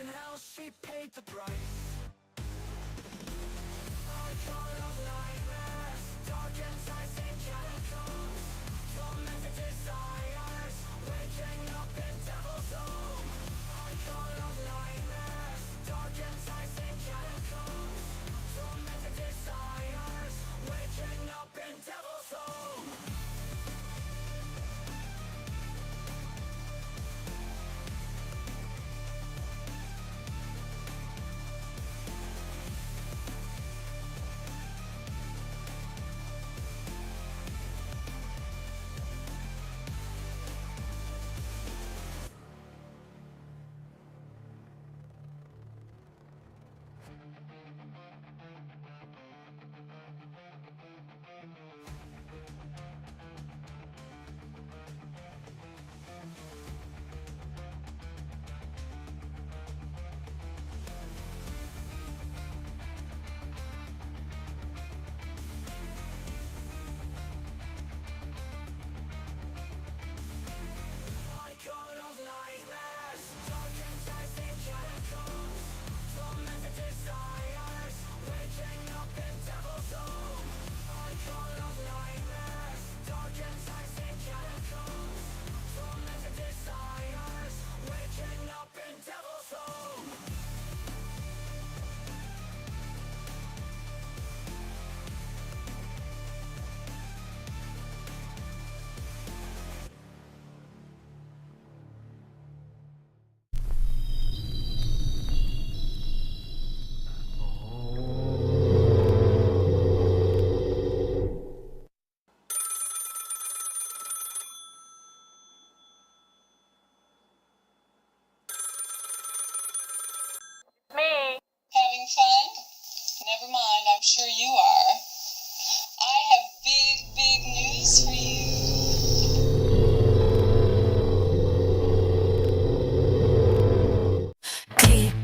in hell, she paid the price. I caught up nightmares, dark enticing catacombs, tormented desires, waking up in devil's home. I caught up nightmares, dark enticing catacombs, tormented desires, waking up in devil's home. Having fun? Never mind, I'm sure you are. I have big news for you.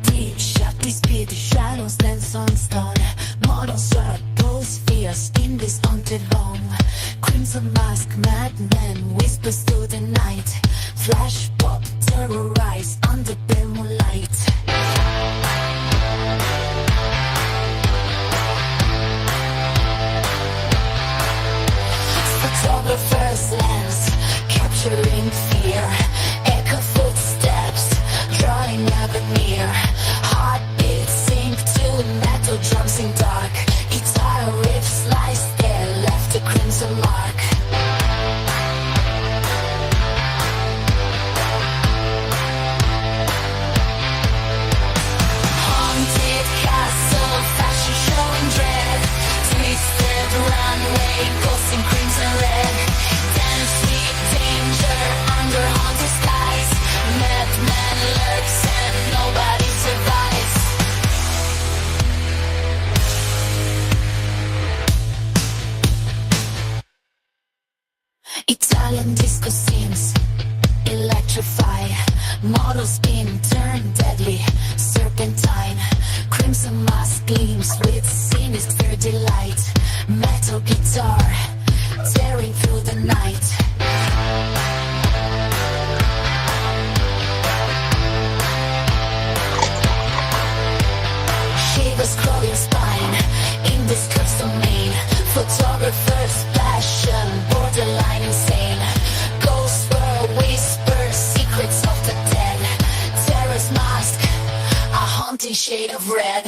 Deep, shut these pity shadows dance on stone. Modern circles, fierce in this haunted home. Crimson mask, madman whispers through the night. Flash pop, terrorize under the moonlight. Photographer's lens, capturing fear. Echo footsteps, drawing ever near. Heartbeats sink to metal drums in dark. Guitar riffs lies there, left a crimson mark. Haunted castle, fashion showing dread. Twisted runway, ghosts in crimson red. Dance with danger under haunted skies. Madman lurks and nobody survives. Italian disco scenes electrify. Models spin, turn deadly, serpentine. Crimson mask gleams with sinister delight. Metal guitar tearing through the night. Shivers crawling spine in this cursed domain. Photographer's passion, borderline insane. Ghosts were whispers, secrets of the dead. Terror's mask, a haunting shade of red.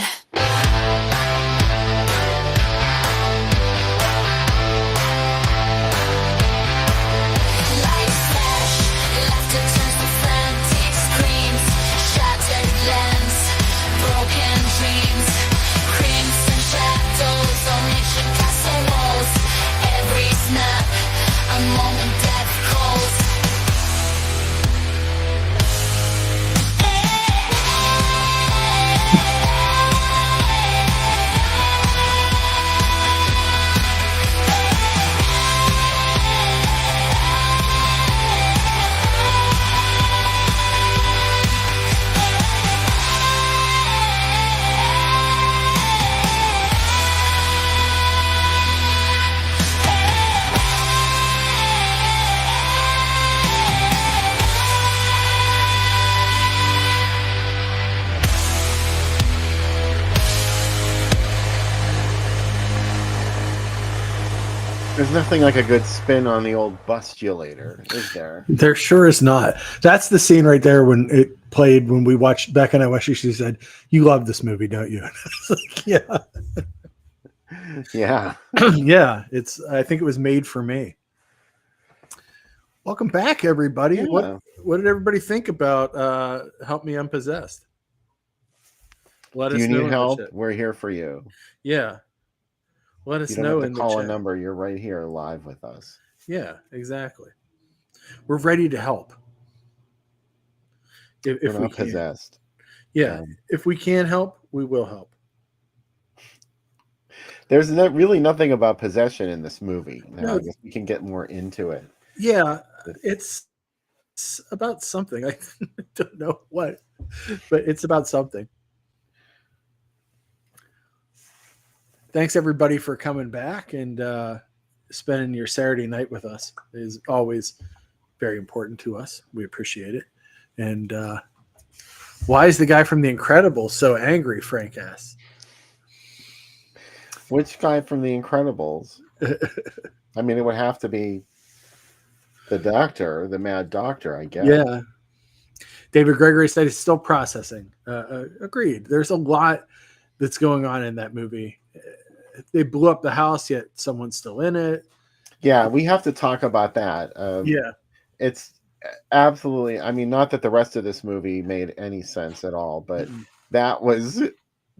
There's nothing like a good spin on the old bustulator, is there? There sure is not. That's the scene right there when it played, when we watched, Becca and I watched it. She said, "You love this movie, don't you?" Like, yeah. Yeah. Yeah. I think it was made for me. Welcome back, everybody. Yeah. What did everybody think about Help Me Unpossessed? Let Do us you know need in the help? chat. We're here for you. Yeah. Let us You don't know have in to the call a chat. number. You're right here live with us. Yeah, exactly. We're ready to help. If We're we not can. possessed. Yeah. If we can help, we will help. There's really nothing about possession in this movie. Now, No. I guess we can get more into it. Yeah, it's about something. I don't know what, but it's about something. Thanks everybody for coming back and spending your Saturday night with us. It is always very important to us. We appreciate it. And why is the guy from The Incredibles so angry? Frank asks. Which guy from The Incredibles? I mean, it would have to be the doctor, the mad doctor, I guess. Yeah. David Gregory said he's still processing. Agreed. There's a lot that's going on in that movie. They blew up the house, yet someone's still in it. Yeah, we have to talk about that. Yeah. It's absolutely, I mean, not that the rest of this movie made any sense at all, but that was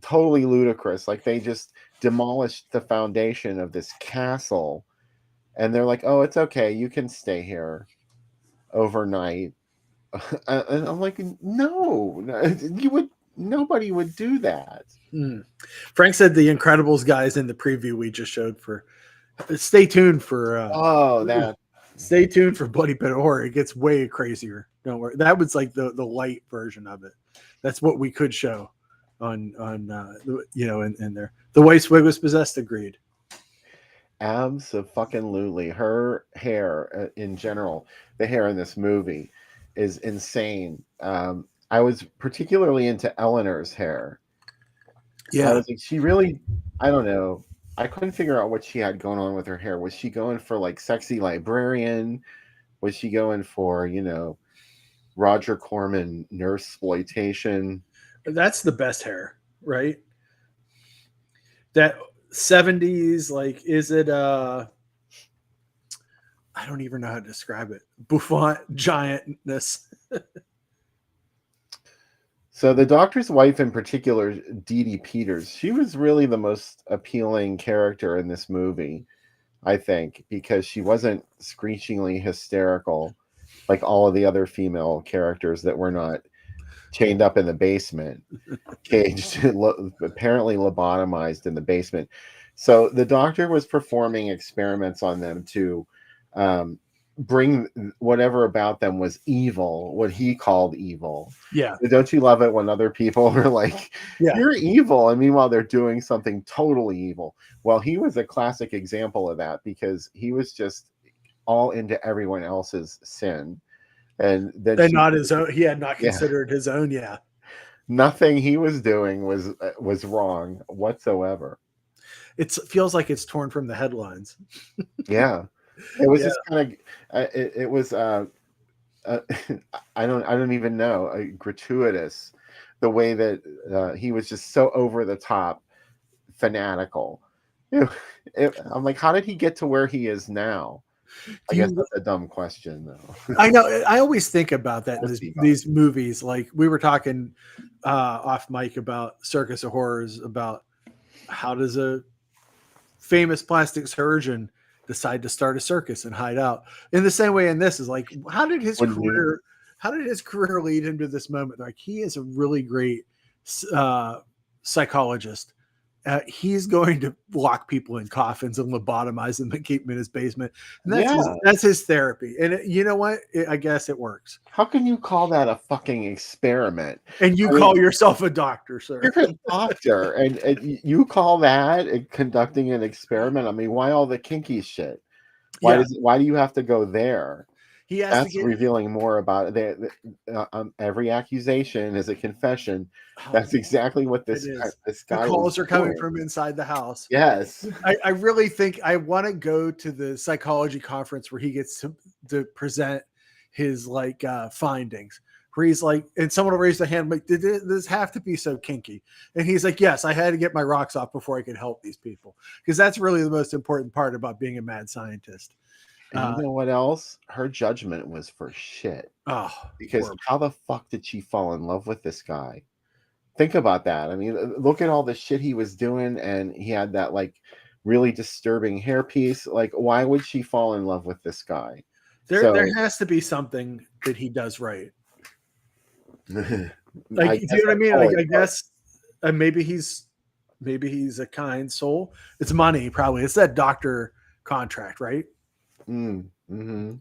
totally ludicrous. Like, they just demolished the foundation of this castle, and they're like, oh, it's okay, you can stay here overnight. And I'm like, no, nobody would do that. Frank said the Incredibles guys in the preview we just showed for. Stay tuned for. Stay tuned for Bloody Pit Horror. It gets way crazier. Don't worry. That was like the light version of it. That's what we could show on in there. The White Swig was possessed. Agreed. Absolutely. Her hair in general, the hair in this movie is insane. I was particularly into Eleanor's hair. Yeah. I was like, she really, I don't know. I couldn't figure out what she had going on with her hair. Was she going for like sexy librarian? Was she going for, Roger Corman nurse exploitation? That's the best hair, right? That 70s, like, is it I don't even know how to describe it. Bouffant giantness. So the doctor's wife in particular, Dee Dee Peters, she was really the most appealing character in this movie, I think, because she wasn't screechingly hysterical like all of the other female characters that were not chained up in the basement, caged, apparently lobotomized in the basement. So the doctor was performing experiments on them to bring whatever about them was evil, what he called evil. Yeah. Don't you love it when other people are like, you're evil, and meanwhile they're doing something totally evil? Well, he was a classic example of that, because he was just all into everyone else's sin, and then not his own. He had not considered his own. Yeah. Nothing he was doing was wrong whatsoever. It feels like it's torn from the headlines. Yeah. It was just kind of it was I don't even know, gratuitous, the way that he was just so over the top fanatical. I'm like, how did he get to where he is now? I guess that's a dumb question, though. I know. I always think about that in these movies. Like, we were talking off mic about Circus of Horrors, about how does a famous plastic surgeon decide to start a circus and hide out. In the same way in this is like, how did his career lead him to this moment? Like, he is a really great psychologist. He's going to lock people in coffins and lobotomize them and keep them in his basement. And that's his therapy. And you know what? I guess it works. How can you call that a fucking experiment? And you call yourself a doctor, sir. You're a doctor, and you call that conducting an experiment? I mean, why all the kinky shit? Why do you have to go there? He has to That's get revealing more about it. Every accusation is a confession. That's exactly what it is. this The guy was calls are coming doing. from inside the house. Yes. I really think I want to go to the psychology conference where he gets to present his like findings. Where he's like, and someone will raise their hand, like, did this have to be so kinky? And he's like, yes, I had to get my rocks off before I could help these people, because that's really the most important part about being a mad scientist. And you know what else? Her judgment was for shit. Oh, Because horrible. how the fuck did she fall in love with this guy? Think about that. I mean, look at all the shit he was doing, and he had that like really disturbing hairpiece. Like, why would she fall in love with this guy? There has to be something that he does right. Like, I do you guess know what I that's mean? all Like, it I was. guess maybe he's a kind soul. It's money, probably. It's that doctor contract, right? Mm-hmm.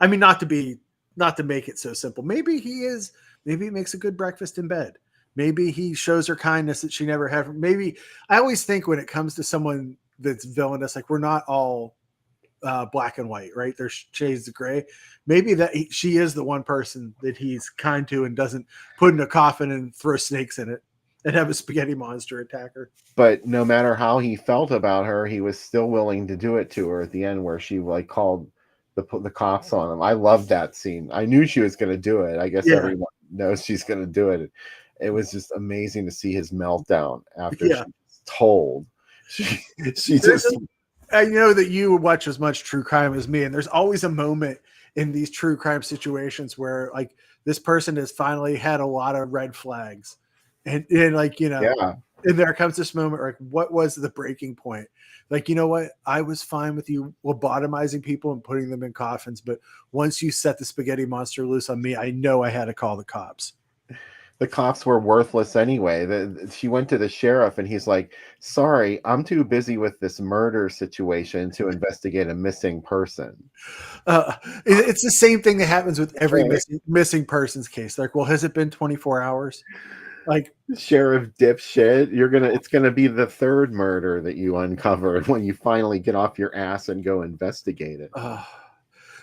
I mean, not to make it so simple. Maybe he is. Maybe he makes a good breakfast in bed. Maybe he shows her kindness that she never had. Maybe I always think when it comes to someone that's villainous, like we're not all black and white, right? There's shades of gray. Maybe she is the one person that he's kind to and doesn't put in a coffin and throw snakes in it and have a spaghetti monster attack her. But no matter how he felt about her, he was still willing to do it to her at the end, where she like called the cops on him. I loved that scene. I knew she was going to do it. I guess Yeah. everyone knows she's going to do it. It was just amazing to see his meltdown after Yeah. she was told. She just. I know that you watch as much true crime as me, and there's always a moment in these true crime situations where like this person has finally had a lot of red flags, and like, you know, Yeah. and there comes this moment like, what was the breaking point? Like, you know what? I was fine with you lobotomizing people and putting them in coffins, but once you set the spaghetti monster loose on me, I know I had to call the cops. The cops were worthless anyway. She went to the sheriff, and he's like, sorry, I'm too busy with this murder situation to investigate a missing person. It's the same thing that happens with every Right. missing persons case. Like, well, has it been 24 hours? Like, Sheriff dipshit, it's gonna be the third murder that you uncover when you finally get off your ass and go investigate it.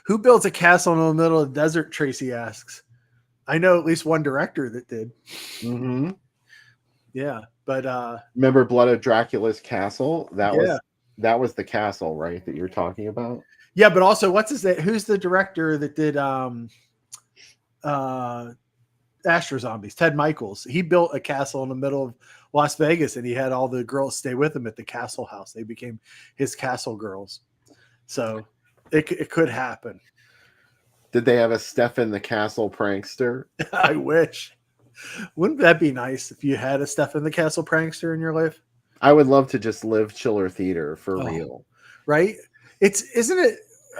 Who builds a castle in the middle of the desert? Tracy asks. I know at least one director that did. Mm-hmm. Yeah, but remember Blood of Dracula's castle? That yeah. was the castle, right? That you're talking about. Yeah, but also, who's the director that did Astro Zombies? Ted Michaels. He built a castle in the middle of Las Vegas, and he had all the girls stay with him at the castle house. They became his castle girls. So it could happen. Did they have a Stefan the Castle prankster? I wish. Wouldn't that be nice if you had a Stefan the Castle prankster in your life? I would love to just live Chiller Theater for real. Right? Isn't it?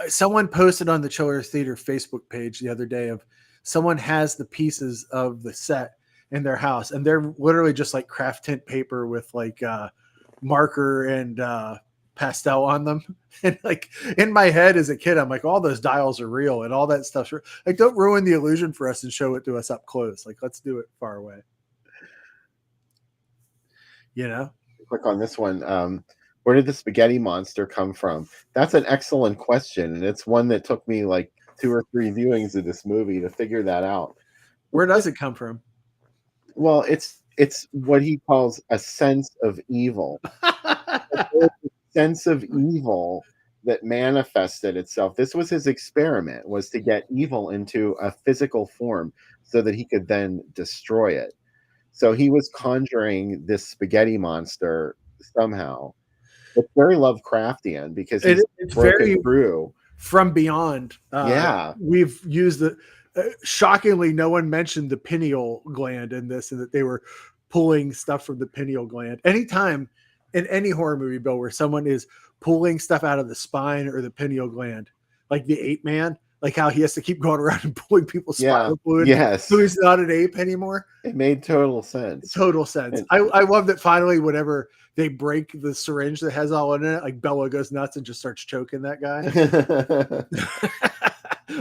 Someone posted on the Chiller Theater Facebook page the other day of someone has the pieces of the set in their house, and they're literally just like craft tint paper with like marker and pastel on them. And like in my head as a kid, I'm like, all those dials are real and all that stuff's real. Like, don't ruin the illusion for us and show it to us up close. Like, let's do it far away. You know? Click on this one. Where did the spaghetti monster come from? That's an excellent question, and it's one that took me like 2 or 3 viewings of this movie to figure that out. Where does it come from? Well, it's what he calls a sense of evil. Sense of evil that manifested itself. This was his experiment, was to get evil into a physical form so that he could then destroy it. So he was conjuring this spaghetti monster somehow. It's very Lovecraftian because it's very through from beyond. Yeah, we've used the shockingly, no one mentioned the pineal gland in this, and that they were pulling stuff from the pineal gland. Anytime in any horror movie, Bill, where someone is pulling stuff out of the spine or the pineal gland, like the ape man, like how he has to keep going around and pulling people's spinal fluid. Yes. So he's not an ape anymore. It made total sense. Total sense. I love that finally, whenever they break the syringe that has all in it, like Bella goes nuts and just starts choking that guy.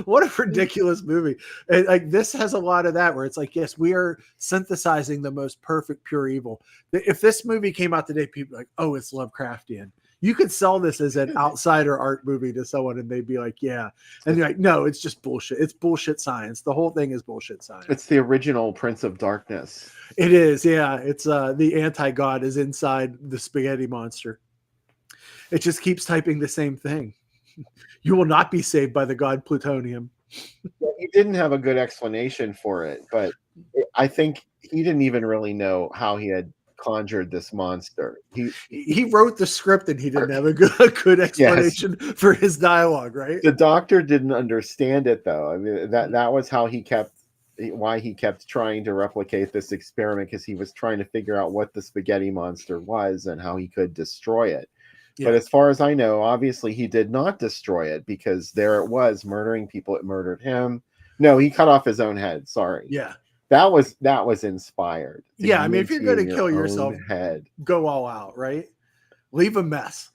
What a ridiculous movie. And like, this has a lot of that where it's like, yes, we are synthesizing the most perfect pure evil. If this movie came out today, people are like, oh, it's Lovecraftian. You could sell this as an outsider art movie to someone and they'd be like, yeah. And you're like, no, it's just bullshit. It's bullshit science. The whole thing is bullshit science. It's the original Prince of Darkness. It is, yeah. It's the anti-god is inside the spaghetti monster. It just keeps typing the same thing. You will not be saved by the god plutonium. He didn't have a good explanation for it, but I think he didn't even really know how he had conjured this monster. He wrote the script and he didn't have a good explanation for his dialogue, right? The doctor didn't understand it though. I mean, that was why he kept trying to replicate this experiment, because he was trying to figure out what the spaghetti monster was and how he could destroy it. Yeah. But as far as I know, obviously he did not destroy it, because there it was murdering people. It murdered him. No, he cut off his own head. Sorry. Yeah. That was inspired. Yeah, I mean, if you're going to kill yourself, head, go all out, right? Leave a mess.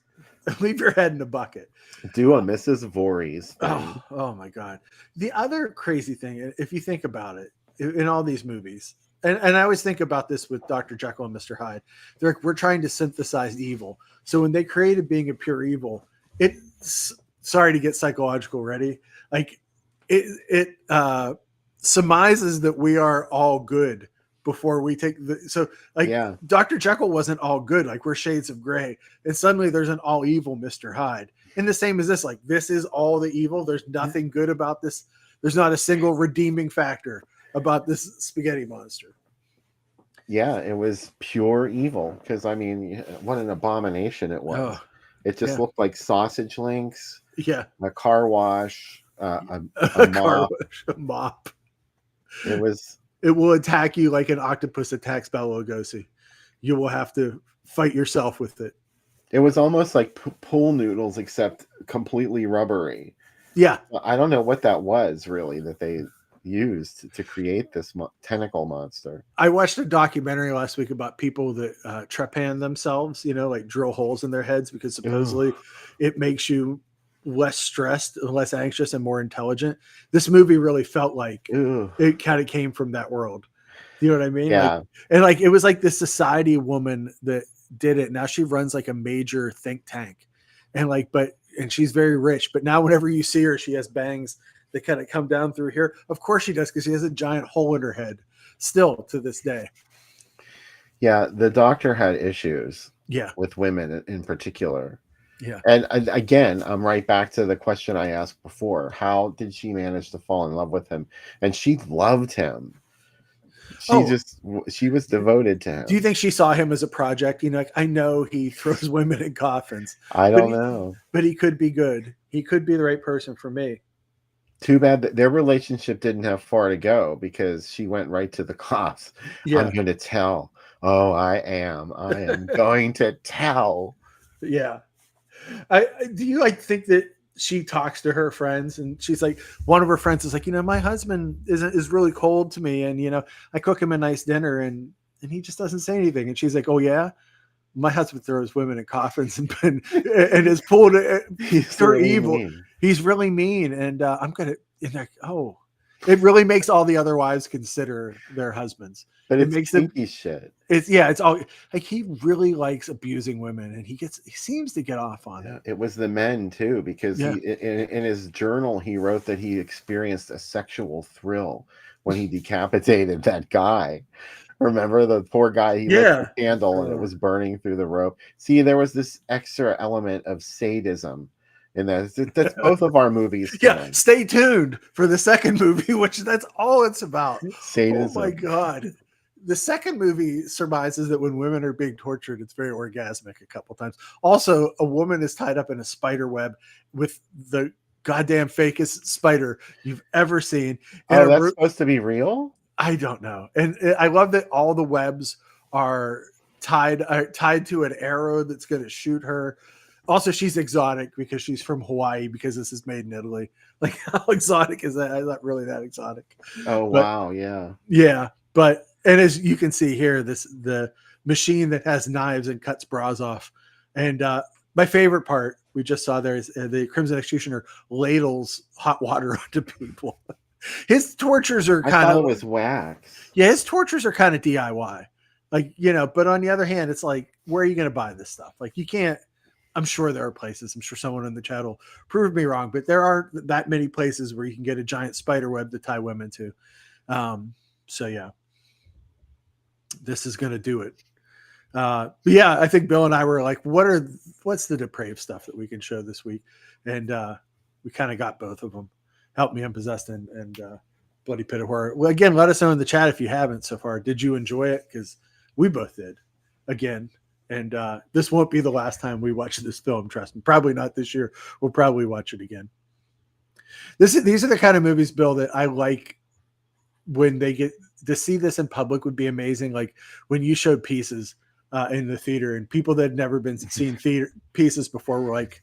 Leave your head in a bucket. Do a Mrs. Voorhees thing. Oh my God. The other crazy thing, if you think about it, in all these movies, and I always think about this with Dr. Jekyll and Mr. Hyde, we're trying to synthesize evil. So when they created being a pure evil, it's sorry to get psychological ready. Like it surmises that we are all good before we take Dr. Jekyll wasn't all good. Like, we're shades of gray, and suddenly there's an all evil Mr. Hyde. And the same as this, like, this is all the evil. There's nothing good about this. There's not a single redeeming factor about this spaghetti monster. Yeah, it was pure evil, because I mean, what an abomination it was. It just looked like sausage links, a car wash, a mop. It will attack you like an octopus attacks Bela Lugosi. You will have to fight yourself with it. It was almost like pool noodles, except completely rubbery. Yeah. I don't know what that was really that they used to create this tentacle monster. I watched a documentary last week about people that trepan themselves, like drill holes in their heads, because supposedly it makes you less stressed, less anxious, and more intelligent. This movie really felt like it kind of came from that world. You know what I mean? Yeah. It was like this society woman that did it. Now she runs like a major think tank, and she's very rich. But now whenever you see her, she has bangs that kind of come down through here. Of course she does, because she has a giant hole in her head still to this day. Yeah, the doctor had issues. Yeah, with women in particular. Yeah. And again, I'm right back to the question I asked before. How did she manage to fall in love with him? And she loved him. She was devoted to him. Do you think she saw him as a project? I know he throws women in coffins. I don't know. But he could be good. He could be the right person for me. Too bad that their relationship didn't have far to go, because she went right to the cops. Yeah. I'm going to tell. Oh, I am going to tell. Yeah. Do you think that she talks to her friends, and she's like, one of her friends is like, my husband is really cold to me, and I cook him a nice dinner, and he just doesn't say anything, and she's like, oh yeah, my husband throws women in coffins and is pulled for really evil. Mean. He's really mean, and I'm gonna. It really makes all the other wives consider their husbands. But it makes them shit. It's all like, he really likes abusing women, and he seems to get off on it. It was the men too, because he, in his journal he wrote that he experienced a sexual thrill when he decapitated that guy. Remember the poor guy? He lit the candle and it was burning through the rope. See, there was this extra element of sadism. And that's both of our movies. Yeah, stay tuned for the second movie, which that's all it's about. Sadism. Oh my God. The second movie surmises that when women are being tortured, it's very orgasmic a couple times. Also, a woman is tied up in a spider web with the goddamn fakest spider you've ever seen. And that's supposed to be real? I don't know. And I love that all the webs are tied to an arrow that's going to shoot her. Also, she's exotic because she's from Hawaii, because this is made in Italy. Like, how exotic is that? Is that really that exotic? Oh, wow. Yeah. Yeah. And as you can see here, the machine that has knives and cuts bras off. And my favorite part we just saw there is the Crimson Executioner ladles hot water onto people. His tortures are kind of. It was wax. Yeah, his tortures are kind of DIY. But on the other hand, it's like, where are you going to buy this stuff? Like, you can't I'm sure there are places. I'm sure someone in the chat will prove me wrong, but there aren't that many places where you can get a giant spider web to tie women to. So yeah, this is going to do it. But yeah, I think Bill and I were like, what's the depraved stuff that we can show this week? And we kind of got both of them. Help Me Unpossessed and Bloody Pit of Horror. Well, again, let us know in the chat if you haven't so far. Did you enjoy it? Because we both did. Again, and this won't be the last time we watch this film. Trust me. Probably not this year. We'll probably watch it again. These are the kind of movies, Bill, that I like. When they get to see this in public would be amazing. Like when you showed Pieces in the theater, and people that had never been seen theater Pieces before were like,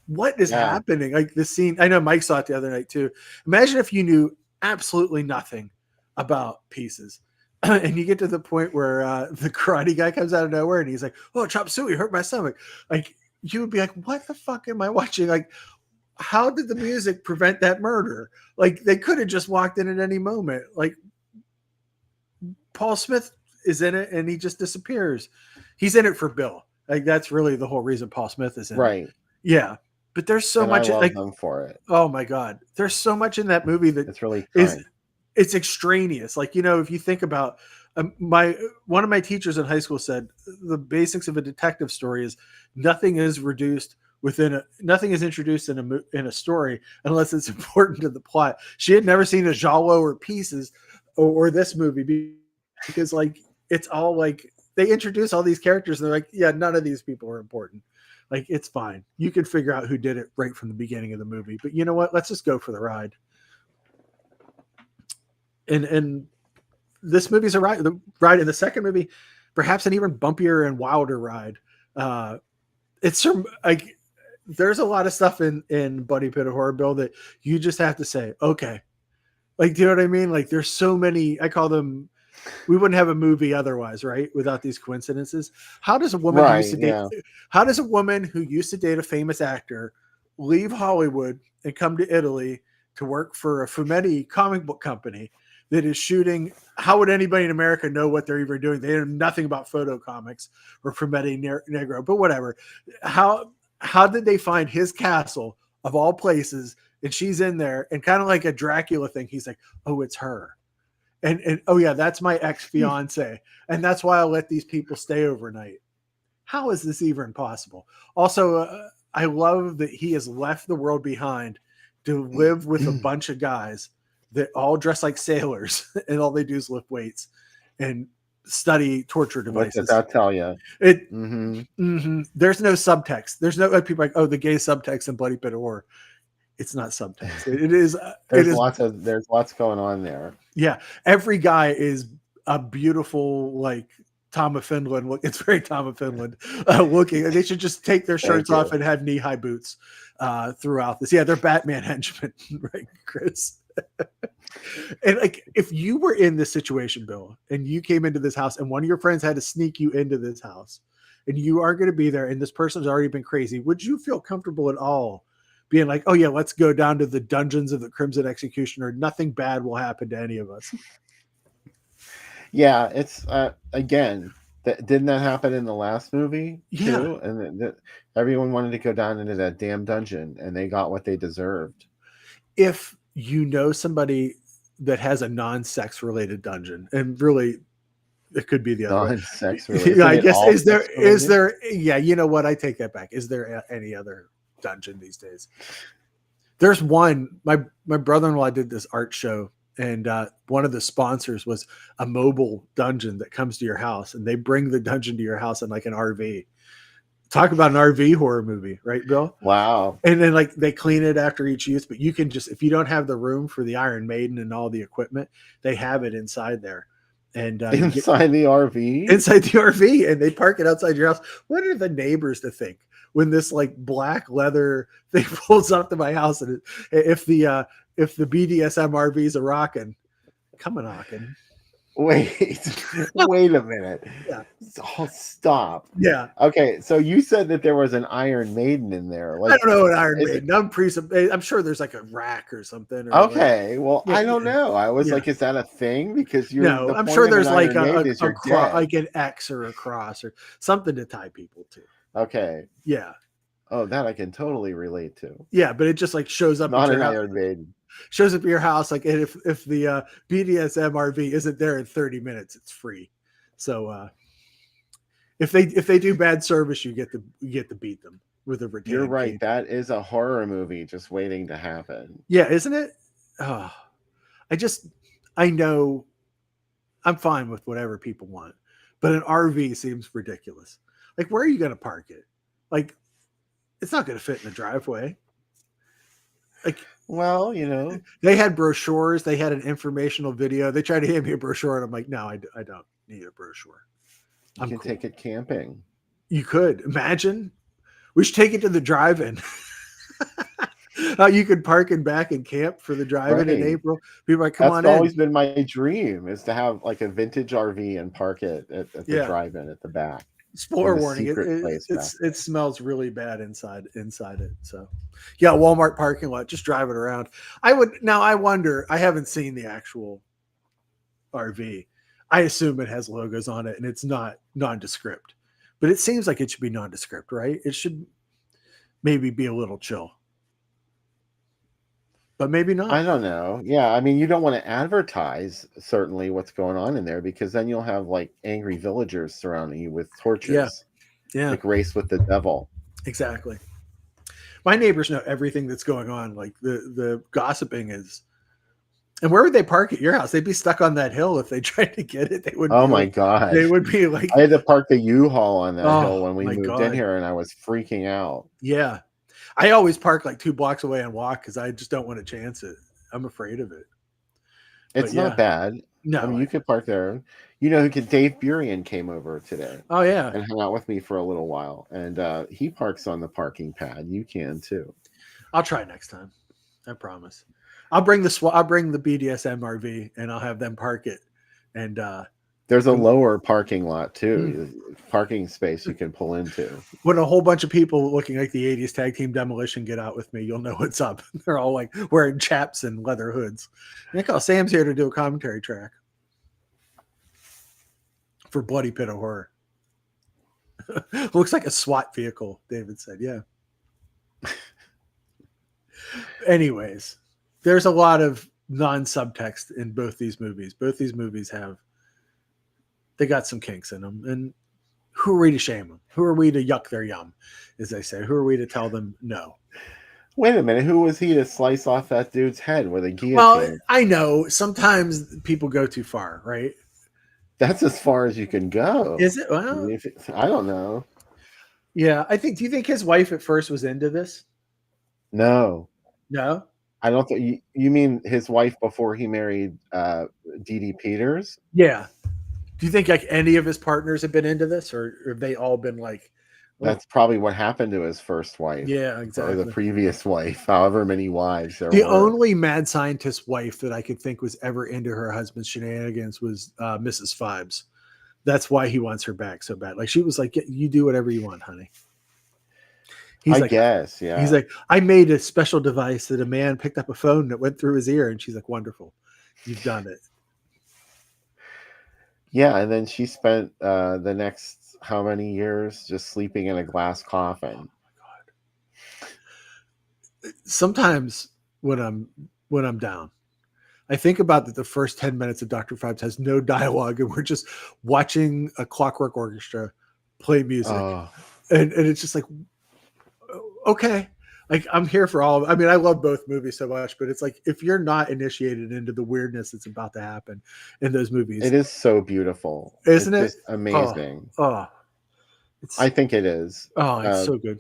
what is happening? Like the scene. I know Mike saw it the other night too. Imagine if you knew absolutely nothing about Pieces. And you get to the point where the karate guy comes out of nowhere and he's like, oh, chop suey hurt my stomach. Like you would be like, what the fuck am I watching? Like, how did the music prevent that murder? Like they could have just walked in at any moment. Like Paul Smith is in it and he just disappears. He's in it for Bill. Like that's really the whole reason Paul Smith is in it. Yeah. But there's so much I love them for it. Oh my God. There's so much in that movie that it's really it's extraneous. Like, you know, if you think about one of my teachers in high school said the basics of a detective story is nothing is introduced in a story unless it's important to the plot. She had never seen a Giallo or Pieces or this movie because like it's all like they introduce all these characters and they're like, yeah, none of these people are important. Like it's fine. You can figure out who did it right from the beginning of the movie. But you know what? Let's just go for the ride. And this movie's a ride. The ride in the second movie, perhaps an even bumpier and wilder ride. It's like there's a lot of stuff in Bloody Pit of Horror, Bill, that you just have to say, okay. Like, do you know what I mean? Like, there's so many. I call them. We wouldn't have a movie otherwise, right? Without these coincidences. How does a woman How does a woman who used to date a famous actor leave Hollywood and come to Italy to work for a Fumetti comic book company that is shooting? How would anybody in America know what they're even doing? They know nothing about photo comics or Fumetti Negro, but whatever. How did they find his castle of all places? And she's in there, and kind of like a Dracula thing. He's like, oh, it's her. And oh yeah, that's my ex-fiance. And that's why I let these people stay overnight. How is this even possible? Also, I love that he has left the world behind to live with a bunch of guys that all dress like sailors and all they do is lift weights and study torture devices. I'll tell you. There's no subtext. There's no people like, oh, the gay subtext in Bloody Pit of Horror. It's not subtext. It is. There's lots going on there. Yeah, every guy is a beautiful like Tom of Finland. It's very Tom of Finland looking. They should just take their shirts off and have knee-high boots throughout this. Yeah, they're Batman henchmen, right, Chris? And like, if you were in this situation, Bill, and you came into this house, and one of your friends had to sneak you into this house, and you are going to be there, and this person's already been crazy, would you feel comfortable at all being like, oh yeah, let's go down to the dungeons of the Crimson Executioner? Nothing bad will happen to any of us. Yeah, it's again, didn't that happen in the last movie too? And everyone wanted to go down into that damn dungeon, and they got what they deserved. If you know somebody that has a non-sex related dungeon, and really, it could be the other non-sex related. Yeah, I guess is there? Yeah, you know what? I take that back. Is there any other dungeon these days? There's one. My brother-in-law did this art show, and one of the sponsors was a mobile dungeon that comes to your house, and they bring the dungeon to your house in like an RV. Talk about an RV horror movie, right, Bill? Wow. And then like they clean it after each use, but you can just, if you don't have the room for the Iron Maiden and all the equipment, they have it inside there. And inside the RV? Inside the RV, and they park it outside your house. What are the neighbors to think when this like black leather thing pulls up to my house? And if the BDSM RVs are rocking, come a knocking. Wait a minute. Yeah. Oh, stop. Yeah. Okay, so you said that there was an Iron Maiden in there. Like, I don't know an Iron Maiden. I'm sure there's like a rack or something. Or okay, well, I don't know. I was like, is that a thing? Because I'm sure there's like a cross, like an X or a cross or something to tie people to. Okay. Yeah. Oh, that I can totally relate to. Yeah, but it just like shows up at Not your an house. Iron Maiden. Shows up at your house, like, and if the BDSM RV isn't there in 30 minutes, it's free. So if they do bad service, you get to beat them with a You're retained right. key. That is a horror movie just waiting to happen. Yeah, isn't it? Oh, I know I'm fine with whatever people want, but an RV seems ridiculous. Like, where are you going to park it? Like, it's not going to fit in the driveway. Like, Well, you know, they had brochures, they had an informational video. They tried to hand me a brochure, and I'm like, no, I don't need a brochure. you can take it camping. You could imagine. We should take it to the drive-in. You could park and back and camp for the drive-in in Right. April. People are like, come on in. That's always been my dream, is to have like a vintage RV and park it at the Yeah. drive-in at the back. Spoiler in the warning: secret place back there. it smells really bad inside it. So, yeah, Walmart parking lot. Just drive it around. I wonder. I haven't seen the actual RV. I assume it has logos on it and it's not nondescript, but it seems like it should be nondescript, right? It should maybe be a little chill, but maybe not. I don't know. Yeah, I mean, you don't want to advertise certainly what's going on in there, because then you'll have like angry villagers surrounding you with torches. Yeah, Like Race with the Devil. exactly. My neighbors know everything that's going on. Like the gossiping is. And where would they park at your house? They'd be stuck on that hill if they tried to get it. They would. Oh my God! They would be like. I had to park the U-Haul on that hill when we my moved God. in here, and I was freaking out. Yeah, I always park like 2 blocks away and walk because I just don't want to chance it. I'm afraid of it. It's But yeah. not bad. No, I mean, you could park there. You know, Dave Burien came over today Oh yeah, and hung out with me for a little while, and he parks on the parking pad. You can too. I'll try next time. I promise. I'll bring the BDSM RV and I'll have them park it. And There's a lower parking lot too, parking space you can pull into. when a whole bunch of people looking like the 80s tag team Demolition get out with me, you'll know what's up. They're all like wearing chaps and leather hoods. Like, oh, Sam's here to do a commentary track for Bloody Pit of Horror. Looks like a SWAT vehicle, David said. Yeah. Anyways, there's a lot of non-subtext in both these movies. Both these movies they got some kinks in them. And who are we to shame them? Who are we to yuck their yum, as they say? Who are we to tell them no? Wait a minute, who was he to slice off that dude's head with a guillotine? Well, I know sometimes people go too far, right? That's as far as you can go. Is it? Well, I don't know. yeah. Do you think his wife at first was into this? No. No? I don't think you mean his wife before he married Dee Peters? Yeah. Do you think like any of his partners have been into this, or have they all been like? That's probably what happened to his first wife. Yeah, exactly. Or the previous wife, however many wives there The were. only mad scientist wife that I could think was ever into her husband's shenanigans was Mrs. Phibes. That's why he wants her back so bad. Like, she was like, "You do whatever you want, honey." I guess, yeah. He's like, "I made a special device that a man picked up a phone that went through his ear," and she's like, "Wonderful, you've done it." Yeah, and then she spent the next how many years just sleeping in a glass coffin. Sometimes when I'm down, I think about that the first 10 minutes of Dr. Phibes has no dialogue, and we're just watching a Clockwork Orchestra play music. Oh. And it's just like, okay, like I'm here for all of it. I mean, I love both movies so much, but it's like, if you're not initiated into the weirdness that's about to happen in those movies, It is so beautiful. Isn't it's it? just amazing. I think it is. It's so good.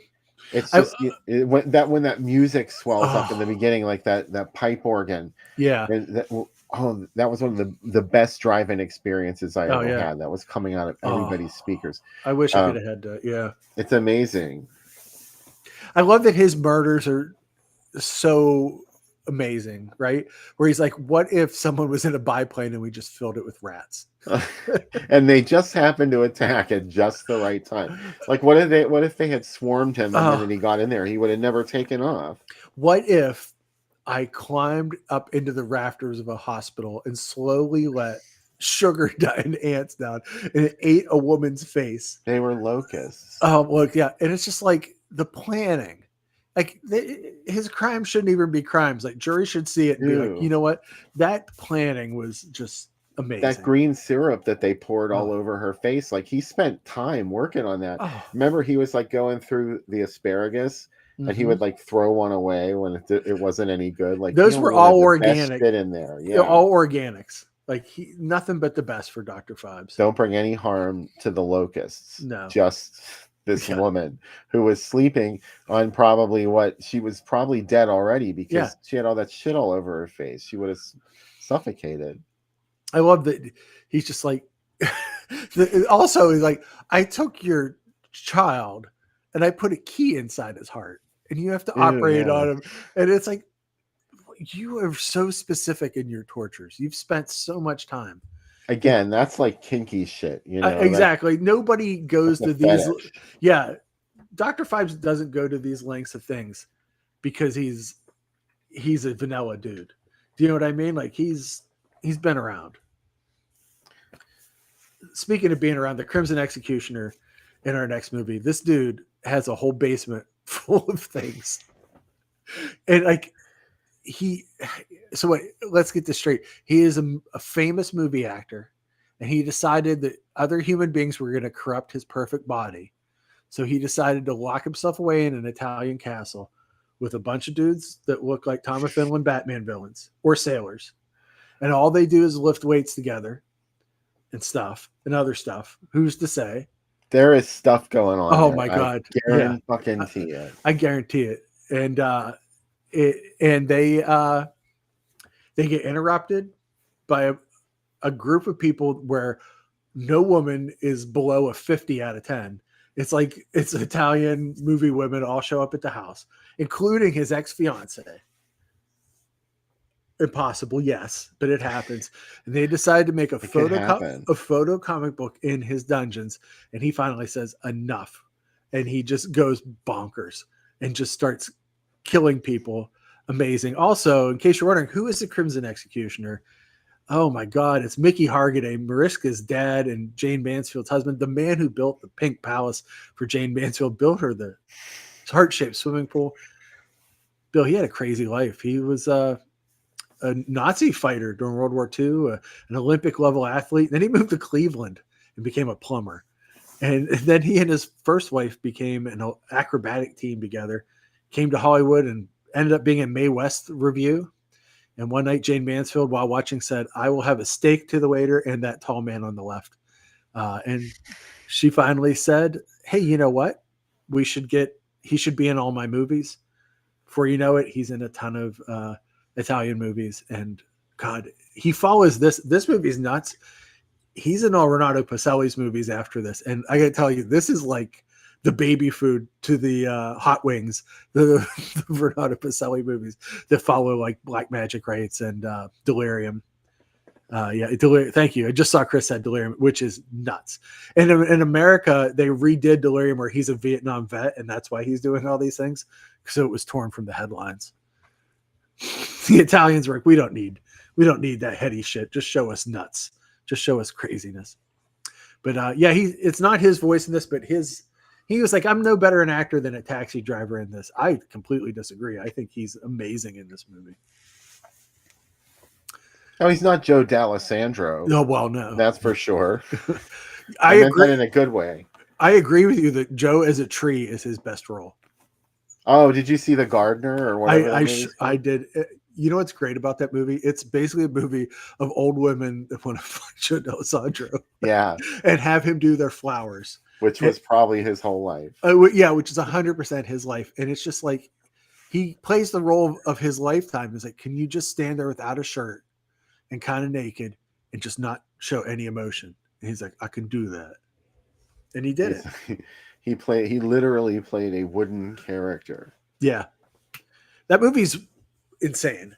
It's just when that music swells up in the beginning, like that pipe organ. Yeah. That was one of the best drive-in experiences I ever had. That was coming out of everybody's speakers. I wish I could have had that. Yeah. It's amazing. I love that his murders are so amazing, right? Where he's like, what if someone was in a biplane and we just filled it with rats? And they just happened to attack at just the right time. Like, what if they had swarmed him the minute he got in there? He would have never taken off. What if I climbed up into the rafters of a hospital and slowly let sugar and ants down, and it ate a woman's face? They were locusts. Oh, look, yeah. And it's just like, the planning. Like his crimes shouldn't even be crimes. Like jury should see it and be like, you Ew. know what? That planning was just That amazing. green syrup that they poured all Oh. over her face, like he spent time working on that. Oh, Remember, he was like going through the asparagus, and he mhm. would like throw one away when it wasn't any good. Like he Those only were all wanted the best organic. shit in there. They're Yeah. all organics. Like nothing but the best for Dr. Phibes. Don't bring any harm to the locusts. No. Just this Yeah. woman who was sleeping on probably what she was probably dead already because Yeah. she had all that shit all over her face. She would have suffocated. I love that he's just like, also he's like, I took your child and I put a key inside his heart and you have to Ew, operate yeah. on him. And it's like, you are so specific in your tortures. You've spent so much time. Again, that's like kinky shit, you know. Exactly. Nobody goes that's to a these. fetish. Yeah. Dr. Phibes doesn't go to these lengths of things because he's a vanilla dude. Do you know what I mean? Like he's been around. Speaking of being around, the Crimson Executioner in our next movie, this dude has a whole basement full of things. And like so wait, let's get this straight. He is a famous movie actor, and he decided that other human beings were going to corrupt his perfect body. So he decided to lock himself away in an Italian castle with a bunch of dudes that look like Tom of Finland Batman villains or sailors. And all they do is lift weights together and stuff and other stuff. Who's to say? There is stuff going on. Oh there. my God. I guarantee it. I guarantee it. And they get interrupted by a group of people where no woman is below a 50 out of 10. It's like it's Italian movie women all show up at the house, including his ex-fiance. Impossible, yes, but it happens. And they decide to make a photo comic book in his dungeons, and he finally says enough, and he just goes bonkers and just starts killing people. Amazing. Also, in case you're wondering, who is the Crimson Executioner? Oh my God, it's Mickey Hargitay, Mariska's dad and Jane Mansfield's husband, the man who built the Pink Palace for Jane Mansfield, built her the heart-shaped swimming pool. Bill, he had a crazy life. He was a Nazi fighter during World War II, an Olympic level athlete. Then he moved to Cleveland and became a plumber. And then he and his first wife became an acrobatic team together, came to Hollywood and ended up being in Mae West Review. And one night, Jane Mansfield, while watching, said, "I will have a steak to the waiter and that tall man on the left." And she finally said, "Hey, you know what? He should be in all my movies." Before you know it, he's in a ton of Italian movies. And God, he follows this. This movie's nuts. He's in all Renato Pacelli's movies after this. And I got to tell you, this is like the baby food to the Hot Wings, the Renato Pacelli movies that follow like Black Magic Rights and Delirium. Thank you. I just saw Chris said Delirium, which is nuts. And in America, they redid Delirium where he's a Vietnam vet, and that's why he's doing all these things. So it was torn from the headlines. The Italians were like, we don't need that heady shit. Just show us nuts. Just show us craziness. But it's not his voice in this, but he was like, I'm no better an actor than a taxi driver in this. I completely disagree. I think he's amazing in this movie. Oh, he's not Joe D'Alessandro. No, well, no. That's for sure. I agree. In a good way. I agree with you that Joe as a tree is his best role. Oh, did you see The Gardener or whatever? I did. You know what's great about that movie? It's basically a movie of old women that want to fuck Joe D'Alessandro. Yeah. And have him do their flowers. Which was probably his whole life. Which is 100% his life. And it's just like, he plays the role of his lifetime. It's like, can you just stand there without a shirt and kind of naked and just not show any emotion? And he's like, I can do that. And he did it. He literally played a wooden character. Yeah. That movie's insane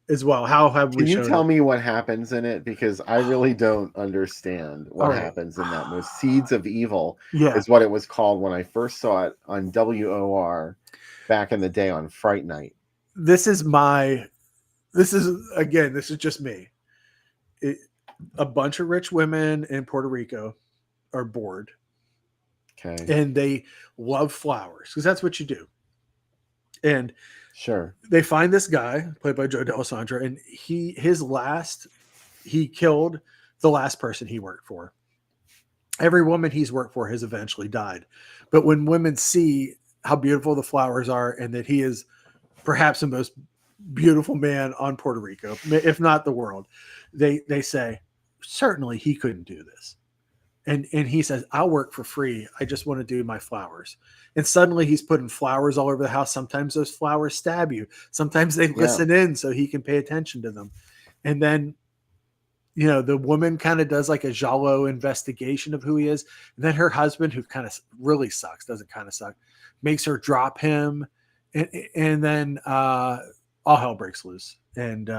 as well. How have we Can you tell me what happens in it? Because I really don't understand what happens in that movie. Seeds of Evil is what it was called when I first saw it on WOR back in the day on Fright Night. This is just me. A bunch of rich women in Puerto Rico are bored. Okay. and they love flowers because that's what you do. And Sure. they find this guy played by Joe D'Alessandro, and he killed the last person he worked for. Every woman he's worked for has eventually died. But when women see how beautiful the flowers are and that he is perhaps the most beautiful man on Puerto Rico, if not the world, they say, certainly he couldn't do this. And he says, I'll work for free. I just want to do my flowers. And suddenly he's putting flowers all over the house. Sometimes those flowers stab you. Sometimes they listen in so he can pay attention to them. And then, you know, the woman kind of does like a giallo investigation of who he is. And then her husband, who kind of really sucks, doesn't kind of suck, makes her drop him. And then all hell breaks loose. And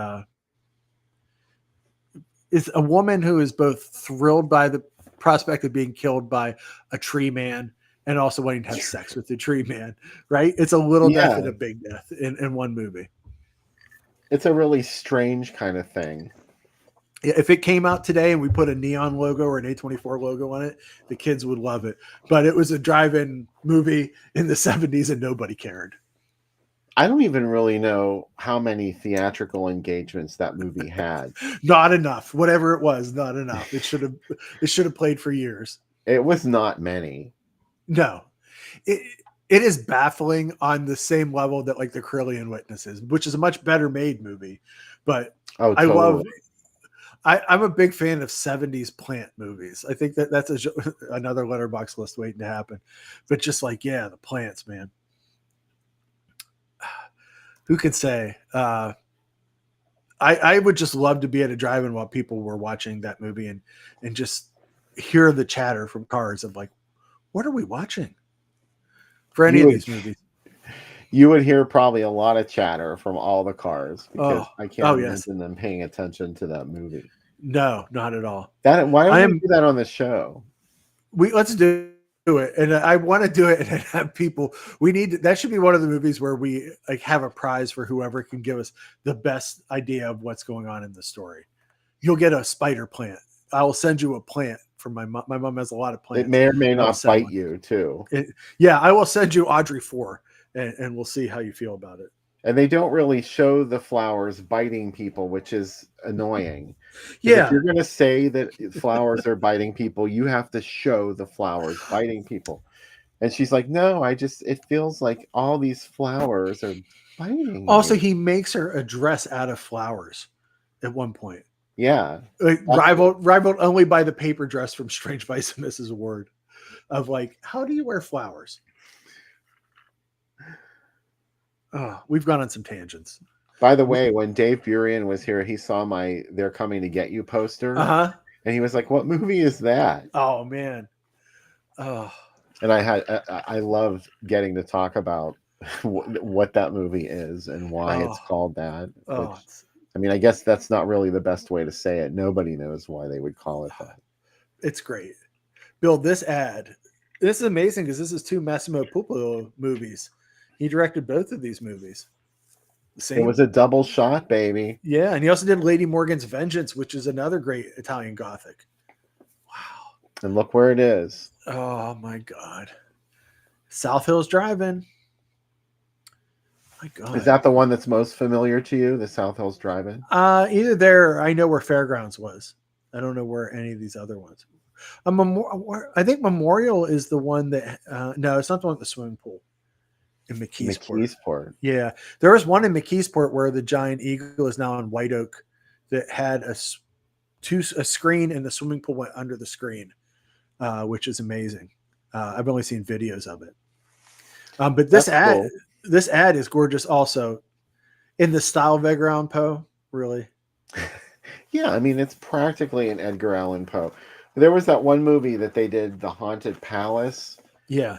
it's a woman who is both thrilled by the prospect of being killed by a tree man and also wanting to have sex with the tree man, right? It's a little death and a big death in one movie. It's a really strange kind of thing. If it came out today and we put a neon logo or an A24 logo on it, the kids would love it. But it was a drive-in movie in the 70s and nobody cared. I don't even really know how many theatrical engagements that movie had. Not enough. Whatever it was, not enough. It should have played for years. It was not many. No. It is baffling on the same level that like The Carillion Witnesses, which is a much better made movie. But totally. I'm a big fan of 70s plant movies. I think that's another letterbox list waiting to happen. But just like, yeah, the plants, man. Who can say? I would just love to be at a drive-in while people were watching that movie and just hear the chatter from cars of like, what are we watching? For any of these movies. You would hear probably a lot of chatter from all the cars because I can't imagine them paying attention to that movie. No, not at all. Why don't we do that on the show? Let's do it, and I want to do it and have people. That should be one of the movies where we like have a prize for whoever can give us the best idea of what's going on in the story. You'll get a spider plant. I will send you a plant from my mom. My mom has a lot of plants. It may or may not bite you too. I will send you Audrey 4, and we'll see how you feel about it. And they don't really show the flowers biting people, which is annoying. Yeah. If you're going to say that flowers are biting people, you have to show the flowers biting people. And she's like, no, it feels like all these flowers are biting Also, me. he makes her a dress out of flowers at one point. Yeah. Rivaled only by the paper dress from Strange Vice and Mrs. Ward of like, how do you wear flowers? Oh, we've gone on some tangents. By the way, when Dave Burien was here, he saw my "They're Coming to Get You" poster, and he was like, "What movie is that?" Oh man, oh. And I loved getting to talk about what that movie is and why it's called that. I mean, I guess that's not really the best way to say it. Nobody knows why they would call it that. It's great, Bill. This is amazing because this is 2 Massimo Pupo movies. He directed both of these movies. It was a double shot, baby. Yeah, and he also did Lady Morgan's Vengeance, which is another great Italian Gothic. Wow. And look where it is. Oh, my God. South Hills Drive-In. My God. Is that the one that's most familiar to you, the South Hills Drive-In? Either there, or I know where Fairgrounds was. I don't know where any of these other ones. I think Memorial is the one that... no, it's not the one with the swimming pool. In McKeesport. Yeah. There was one in McKeesport where the giant eagle is now on White Oak that had a screen and the swimming pool went under the screen, which is amazing. I've only seen videos of it. But this ad is gorgeous also in the style of Edgar Allan Poe, really. Yeah. I mean, it's practically an Edgar Allan Poe. There was that one movie that they did, The Haunted Palace. Yeah.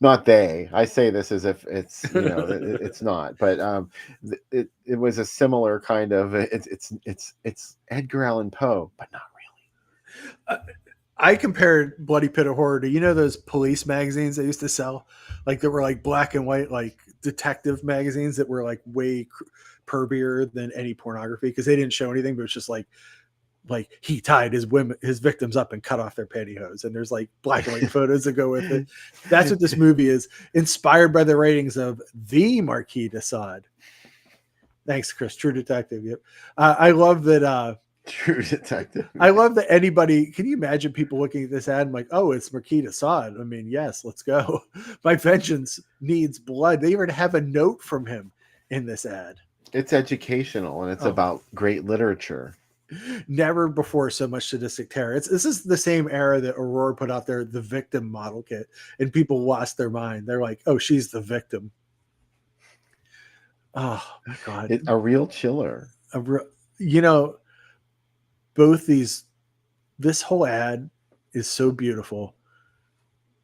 Not they. I say this as if it's it's not, but it was a similar kind of it's Edgar Allan Poe, but not really. I compared Bloody Pit of Horror to those police magazines they used to sell, like that were like black and white, like detective magazines that were like way pervier than any pornography because they didn't show anything, but it's just like like he tied his victims up and cut off their pantyhose, and there's like black and white photos that go with it. That's what this movie is, inspired by the writings of the Marquis de Sade. Thanks, Chris. True Detective. Yep. I love that. True Detective. I love that anybody. Can you imagine people looking at this ad and like, oh, it's Marquis de Sade? I mean, yes, let's go. My vengeance needs blood. They even have a note from him in this ad. It's educational and it's about great literature. Never before so much sadistic terror. This is the same era that Aurora put out there, the victim model kit, and people lost their mind. They're like, oh, she's the victim. Oh my God. A real chiller. You know, this whole ad is so beautiful.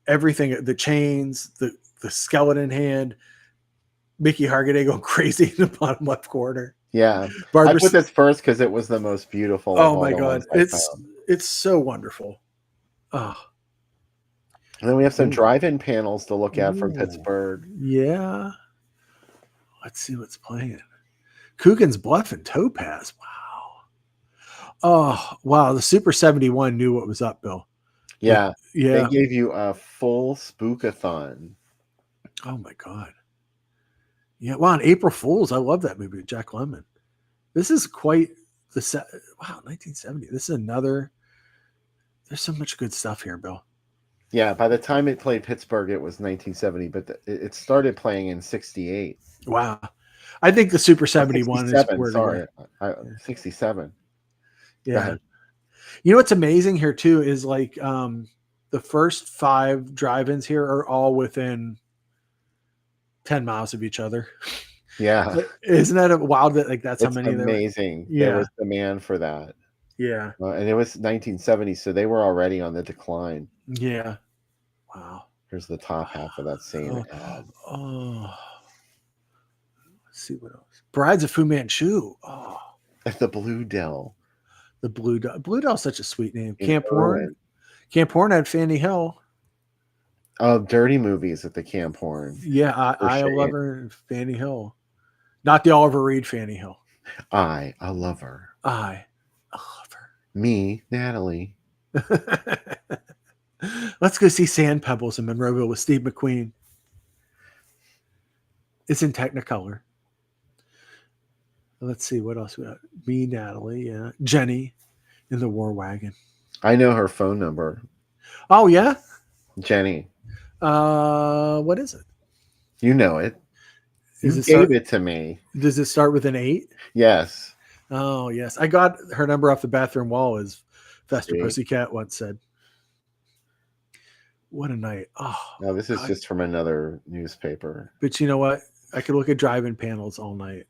Everything, the chains, the skeleton hand, Mickey Hargitay going crazy in the bottom left corner. Yeah. Barbara, I put this first because it was the most beautiful. Oh my God. It's so wonderful. Oh. And then we have some drive-in panels to look at from Pittsburgh. Yeah. Let's see what's playing. Coogan's Bluff and Topaz. Wow. Oh, wow. The Super 71 knew what was up, Bill. Yeah. Yeah. They gave you a full spookathon. Oh my God. Yeah. Wow. On April Fools. I love that movie with Jack Lemmon. This is quite the set. Wow. 1970. This is another. There's so much good stuff here, Bill. Yeah. By the time it played Pittsburgh, it was 1970, but it started playing in 68. Wow. I think the Super 71 is where sorry. 67. Yeah. You know what's amazing here too is like the first 5 drive-ins here are all within 10 miles of each other. Yeah. Isn't that wild that like that's how many amazing. Yeah. There was demand for that. Yeah. And it was 1970, so they were already on the decline. Yeah. Wow. Here's the top half of that same ad. Oh. Let's see what else. Brides of Fu Manchu. Oh. The Blue Dell. The Blue Dell. Blue Dell's such a sweet name. Camp Horn. Camp Horn had Fanny Hill. Oh, dirty movies at the Camp Horn. Yeah, I a Lover and Fanny Hill. Not the Oliver Reed Fanny Hill. I, a lover. I, a lover. Me, Natalie. Let's go see Sand Pebbles in Monroeville with Steve McQueen. It's in Technicolor. Let's see what else we got. Me, Natalie, yeah. Jenny in the War Wagon. I know her phone number. Oh yeah, Jenny. What is it? You know it. You gave it to me. Does it start with an 8? Yes. Oh yes, I got her number off the bathroom wall, as Fester Pussycat once said. What a night! Oh, no, this is just from another newspaper. But you know what? I could look at drive-in panels all night.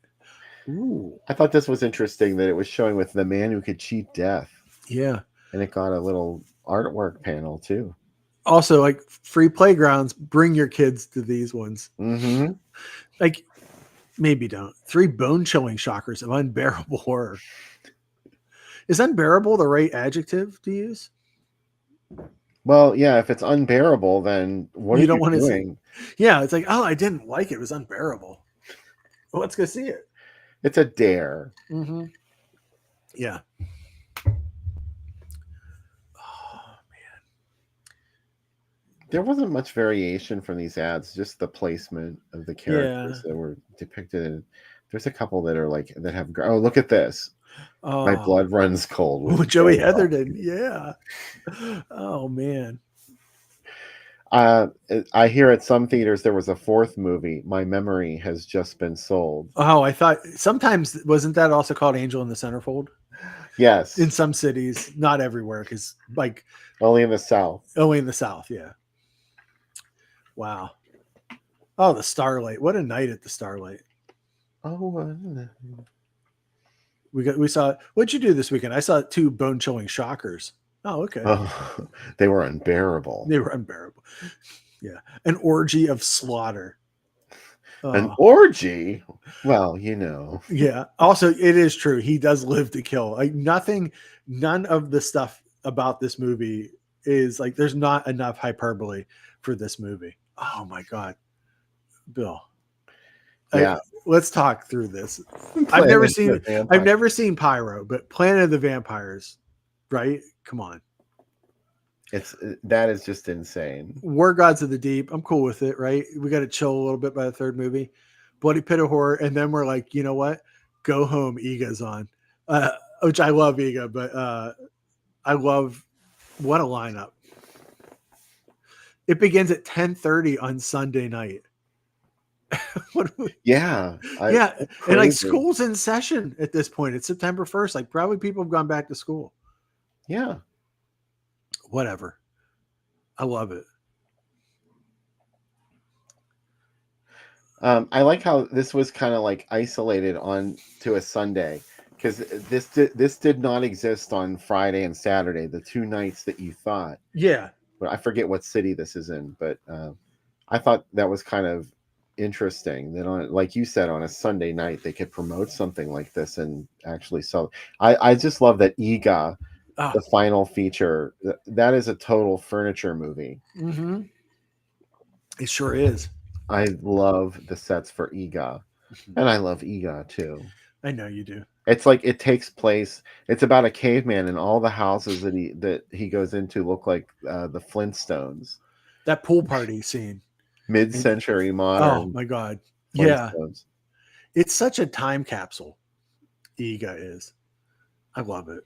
Ooh. I thought this was interesting that it was showing with The Man Who Could Cheat Death. Yeah. And it got a little artwork panel too. Also, like free playgrounds, bring your kids to these ones. Mm-hmm. Like, maybe don't. 3 bone-chilling shockers of unbearable horror. Is unbearable the right adjective to use? Well, yeah, if it's unbearable, then what you don't want doing? To see. Yeah, it's like, oh, I didn't like it. It was unbearable. Well, let's go see it. It's a dare. Mm-hmm. Yeah. Oh, man. There wasn't much variation from these ads, just the placement of the characters that were depicted. And there's a couple that are like, that have, oh, look at this. Oh. My blood runs cold. Oh, Joey Heatherton. Yeah. Oh, man. I hear at some theaters there was a 4th movie. My memory has just been sold. Oh, I thought sometimes, wasn't that also called Angel in the Centerfold? Yes. In some cities, not everywhere, because like only in the South. Only in the South, yeah. Wow. Oh, the Starlight. What a night at the Starlight. Oh, we saw. What'd you do this weekend? I saw 2 bone-chilling shockers. Oh, okay. Oh, they were unbearable. They were unbearable. Yeah. An orgy of slaughter. An orgy? Well, you know. Yeah. Also, it is true. He does live to kill. Like none of the stuff about this movie is like, there's not enough hyperbole for this movie. Oh my God. Bill. Yeah. Let's talk through this. I've never seen Pyro, but Planet of the Vampires. right? Come on. That is just insane. War Gods of the Deep. I'm cool with it, right? We got to chill a little bit by the third movie. Bloody Pit of Horror, and then we're like, you know what? Go Home. Iga's on, which I love Iga, but I love what a lineup. It begins at 10:30 on Sunday night. Yeah, yeah, and like school's in session at this point. It's September 1st. Like probably people have gone back to school. Yeah, whatever. I love it. I like how this was kind of like isolated on to a Sunday, because this did not exist on Friday and Saturday, the two nights that you thought. Yeah, but I forget what city this is in, but I thought that was kind of interesting that on, like you said, on a Sunday night they could promote something like this and actually sell. I just love that Iga, the final feature, that is a total furniture movie. Mm-hmm. It sure is. I love the sets for Iga, and I love Iga too. I know you do. It's like it takes place. It's about a caveman, and all the houses that he goes into look like the Flintstones. That pool party scene, mid-century modern. Oh my god! Yeah, it's such a time capsule. Iga is. I love it.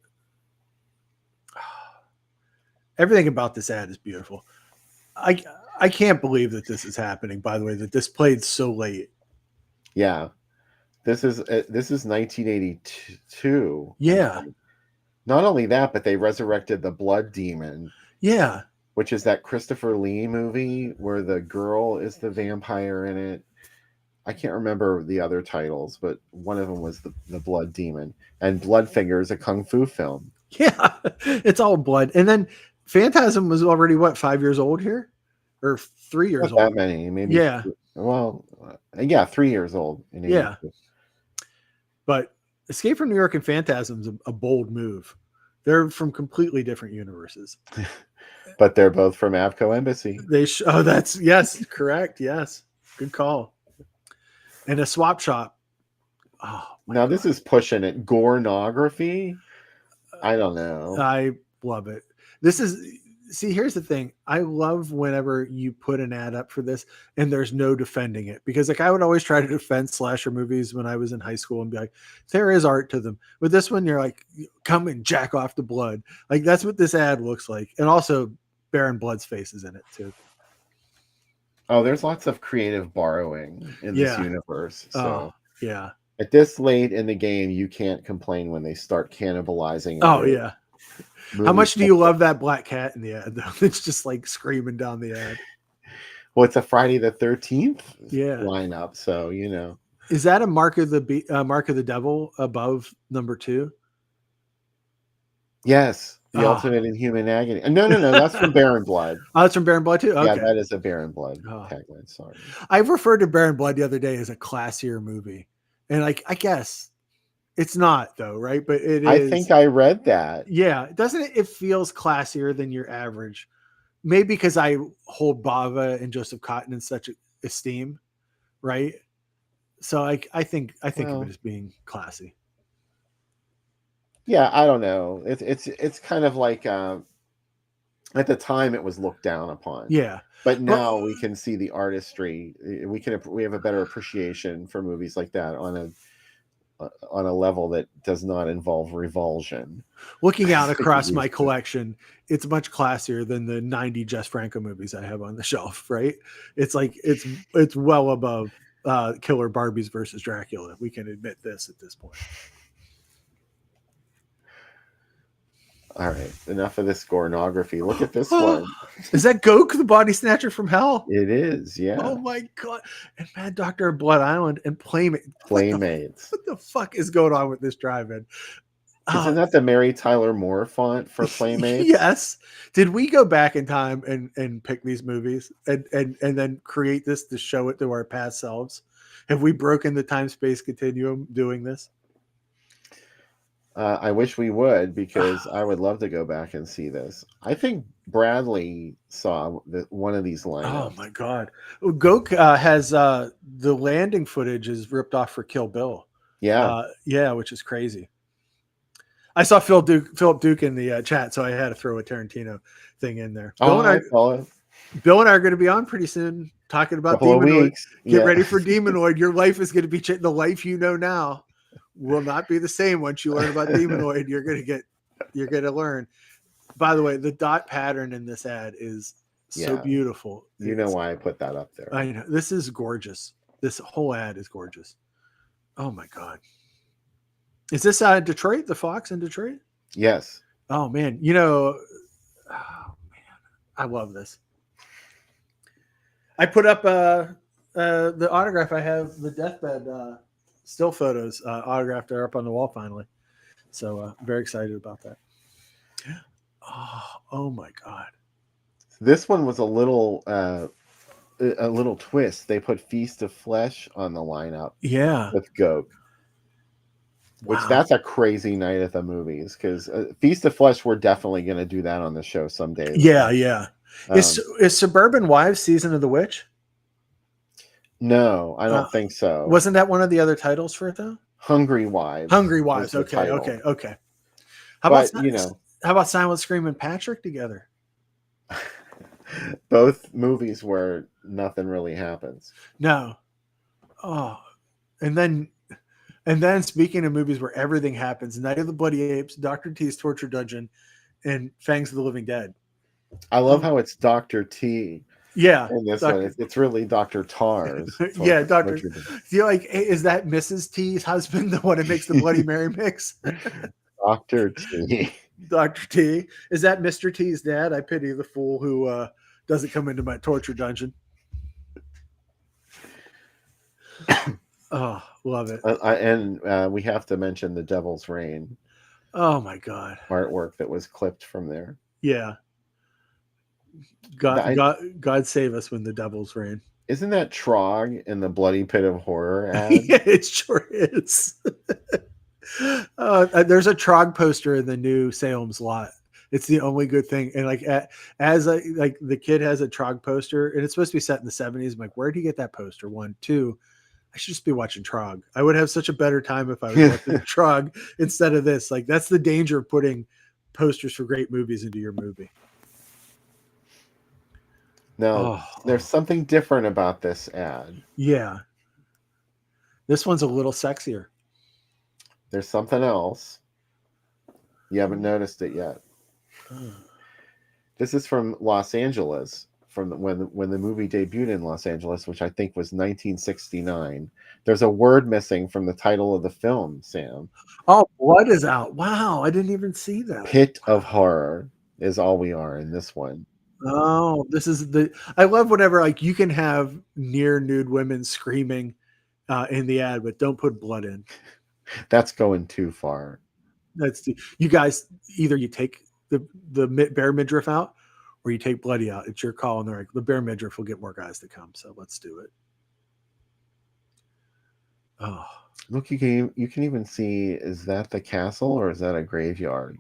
Everything about this ad is beautiful. I can't believe that this is happening. By the way, that this played so late. Yeah. This is 1982. Yeah. Not only that, but they resurrected the Blood Demon. Yeah. Which is that Christopher Lee movie where the girl is the vampire in it. I can't remember the other titles, but one of them was the Blood Demon. And Bloodfinger is a kung fu film. Yeah. It's all blood. And then Phantasm was already, 5 years old here? Or 3 years Not old? That many. Maybe. Yeah. Well, yeah, 3 years old. Yeah. But Escape from New York and Phantasm's a bold move. They're from completely different universes. But they're both from Avco Embassy. That's yes, correct. Yes. Good call. And a swap shop. Oh, now God. This is pushing it. Gornography? I don't know. I love it. See, here's the thing. I love whenever you put an ad up for this and there's no defending it, because like I would always try to defend slasher movies when I was in high school and be like, there is art to them. With this one, you're like, come and jack off the blood. Like that's what this ad looks like. And also Baron Blood's face is in it too. Oh, there's lots of creative borrowing in this universe. So yeah. At this late in the game, you can't complain when they start cannibalizing. Oh yeah. How much do you love that black cat in the ad though? It's just like screaming down the ad. Well, it's a Friday the 13th lineup, so you know. Is that a Mark of the Devil above number 2? Yes, the Ultimate in Human Agony. No, that's from Baron Blood. Oh, that's from Baron Blood too. Okay. Yeah, that is a Baron Blood tagline. Sorry, I referred to Baron Blood the other day as a classier movie, and like I guess. It's not though, right? But it is. I think I read that. Yeah. Doesn't it? It feels classier than your average. Maybe because I hold Bava and Joseph Cotton in such esteem, right? So I think of it as being classy. Yeah, I don't know. It's kind of like at the time it was looked down upon. Yeah. But now we can see the artistry. We have a better appreciation for movies like that on a level that does not involve revulsion. Looking out across my collection, it's much classier than the 90 Jess Franco movies I have on the shelf, right? It's like it's well above Killer Barbies versus Dracula. We can admit this at this point. All right, enough of this gornography. Look at this one. Is that Gok, the body snatcher from hell? It is, yeah. Oh my god! And Mad Doctor of Blood Island and Playmates. What the fuck is going on with this drive-in? Isn't that the Mary Tyler Moore font for Playmates? Yes. Did we go back in time and pick these movies and then create this to show it to our past selves? Have we broken the time-space continuum doing this? I wish we would, because I would love to go back and see this. I think Bradley saw one of these lineups. Oh my god! Gok has the landing footage is ripped off for Kill Bill. Yeah, which is crazy. I saw Philip Duke in the chat, so I had to throw a Tarantino thing in there. Oh, I saw it. Bill and I are going to be on pretty soon talking about Couple of Demonoid. weeks. Get Yeah. ready for Demonoid. Your life is going to be the life you know now will not be the same once you learn about Demonoid. You're going to learn. By the way, the dot pattern in this ad is so beautiful. You know why I put that up there. I know. This is gorgeous. This whole ad is gorgeous. Oh my God. Is this Detroit, the Fox in Detroit? Yes. Oh man. Oh man, I love this. I put up the autograph. I have the deathbed still photos autographed are up on the wall finally. So very excited about that. Oh my God. This one was a little twist. They put Feast of Flesh on the lineup. Yeah. With Goat. Which that's a crazy night at the movies because Feast of Flesh, we're definitely going to do that on the show someday. Yeah, yeah. Is Suburban Wives Season of the Witch? No, I don't think so. Wasn't that one of the other titles for it though? Hungry Wives. Hungry Wives. Okay. How about Silent Scream and Patrick together? Both movies where nothing really happens. No. Oh, and then speaking of movies where everything happens, Night of the Bloody Apes, Dr. T's Torture Dungeon, and Fangs of the Living Dead. I love how it's Dr. T. Yeah. In this one, it's really Dr. Tars. Yeah, Dr. Feel like, is that Mrs. T's husband, the one that makes the Bloody Mary mix? Dr. T. Dr. T. Is that Mr. T's dad? I pity the fool who doesn't come into my torture dungeon. Oh, love it. And we have to mention the Devil's Reign. Oh my God. Artwork that was clipped from there. Yeah. God save us when the Devil's Reign. Isn't that Trog in the Bloody Pit of Horror ad? Yeah, it sure is. There's a Trog poster in the new Salem's lot. It's the only good thing. And like the kid has a Trog poster and it's supposed to be set in the 70s. I'm like, where did he get that poster? 1, 2. I should just be watching Trog. I would have such a better time if I was watching Trog instead of this. Like that's the danger of putting posters for great movies into your movie. No, there's something different about this ad. Yeah. This one's a little sexier. There's something else. You haven't noticed it yet. This is from Los Angeles, from when the movie debuted in Los Angeles, which I think was 1969. There's a word missing from the title of the film, Sam. Oh, blood is out. Wow, I didn't even see that. Pit of Horror is all we are in this one. Oh, this is I love whenever like you can have near nude women screaming in the ad, but don't put blood in. That's going too far. You guys, either you take the bare midriff out or you take bloody out. It's your call. And they're like, the bare midriff will get more guys to come. So let's do it. Oh, look, you can even see, is that the castle or is that a graveyard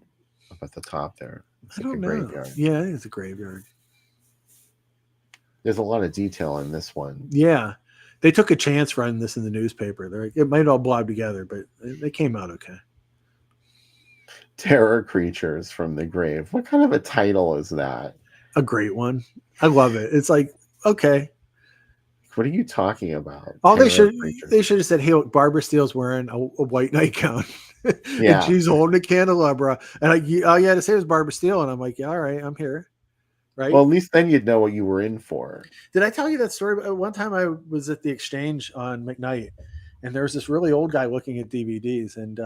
up at the top there? It's I don't know. Graveyard. Yeah, it's a graveyard. There's a lot of detail in this one. Yeah. They took a chance running this in the newspaper. They're like, it might all blob together, but they came out okay. Terror Creatures from the Grave. What kind of a title is that? A great one. I love it. It's like, okay. What are you talking about? All they should have said, hey, look, Barbara Steele's wearing a white nightgown. Yeah. And she's holding a candelabra. And all you had to say was Barbara Steele. And I'm like, yeah, all right, I'm here. Right. Well, at least then you'd know what you were in for. Did I tell you that story? One time I was at the Exchange on McKnight, and there was this really old guy looking at DVDs. And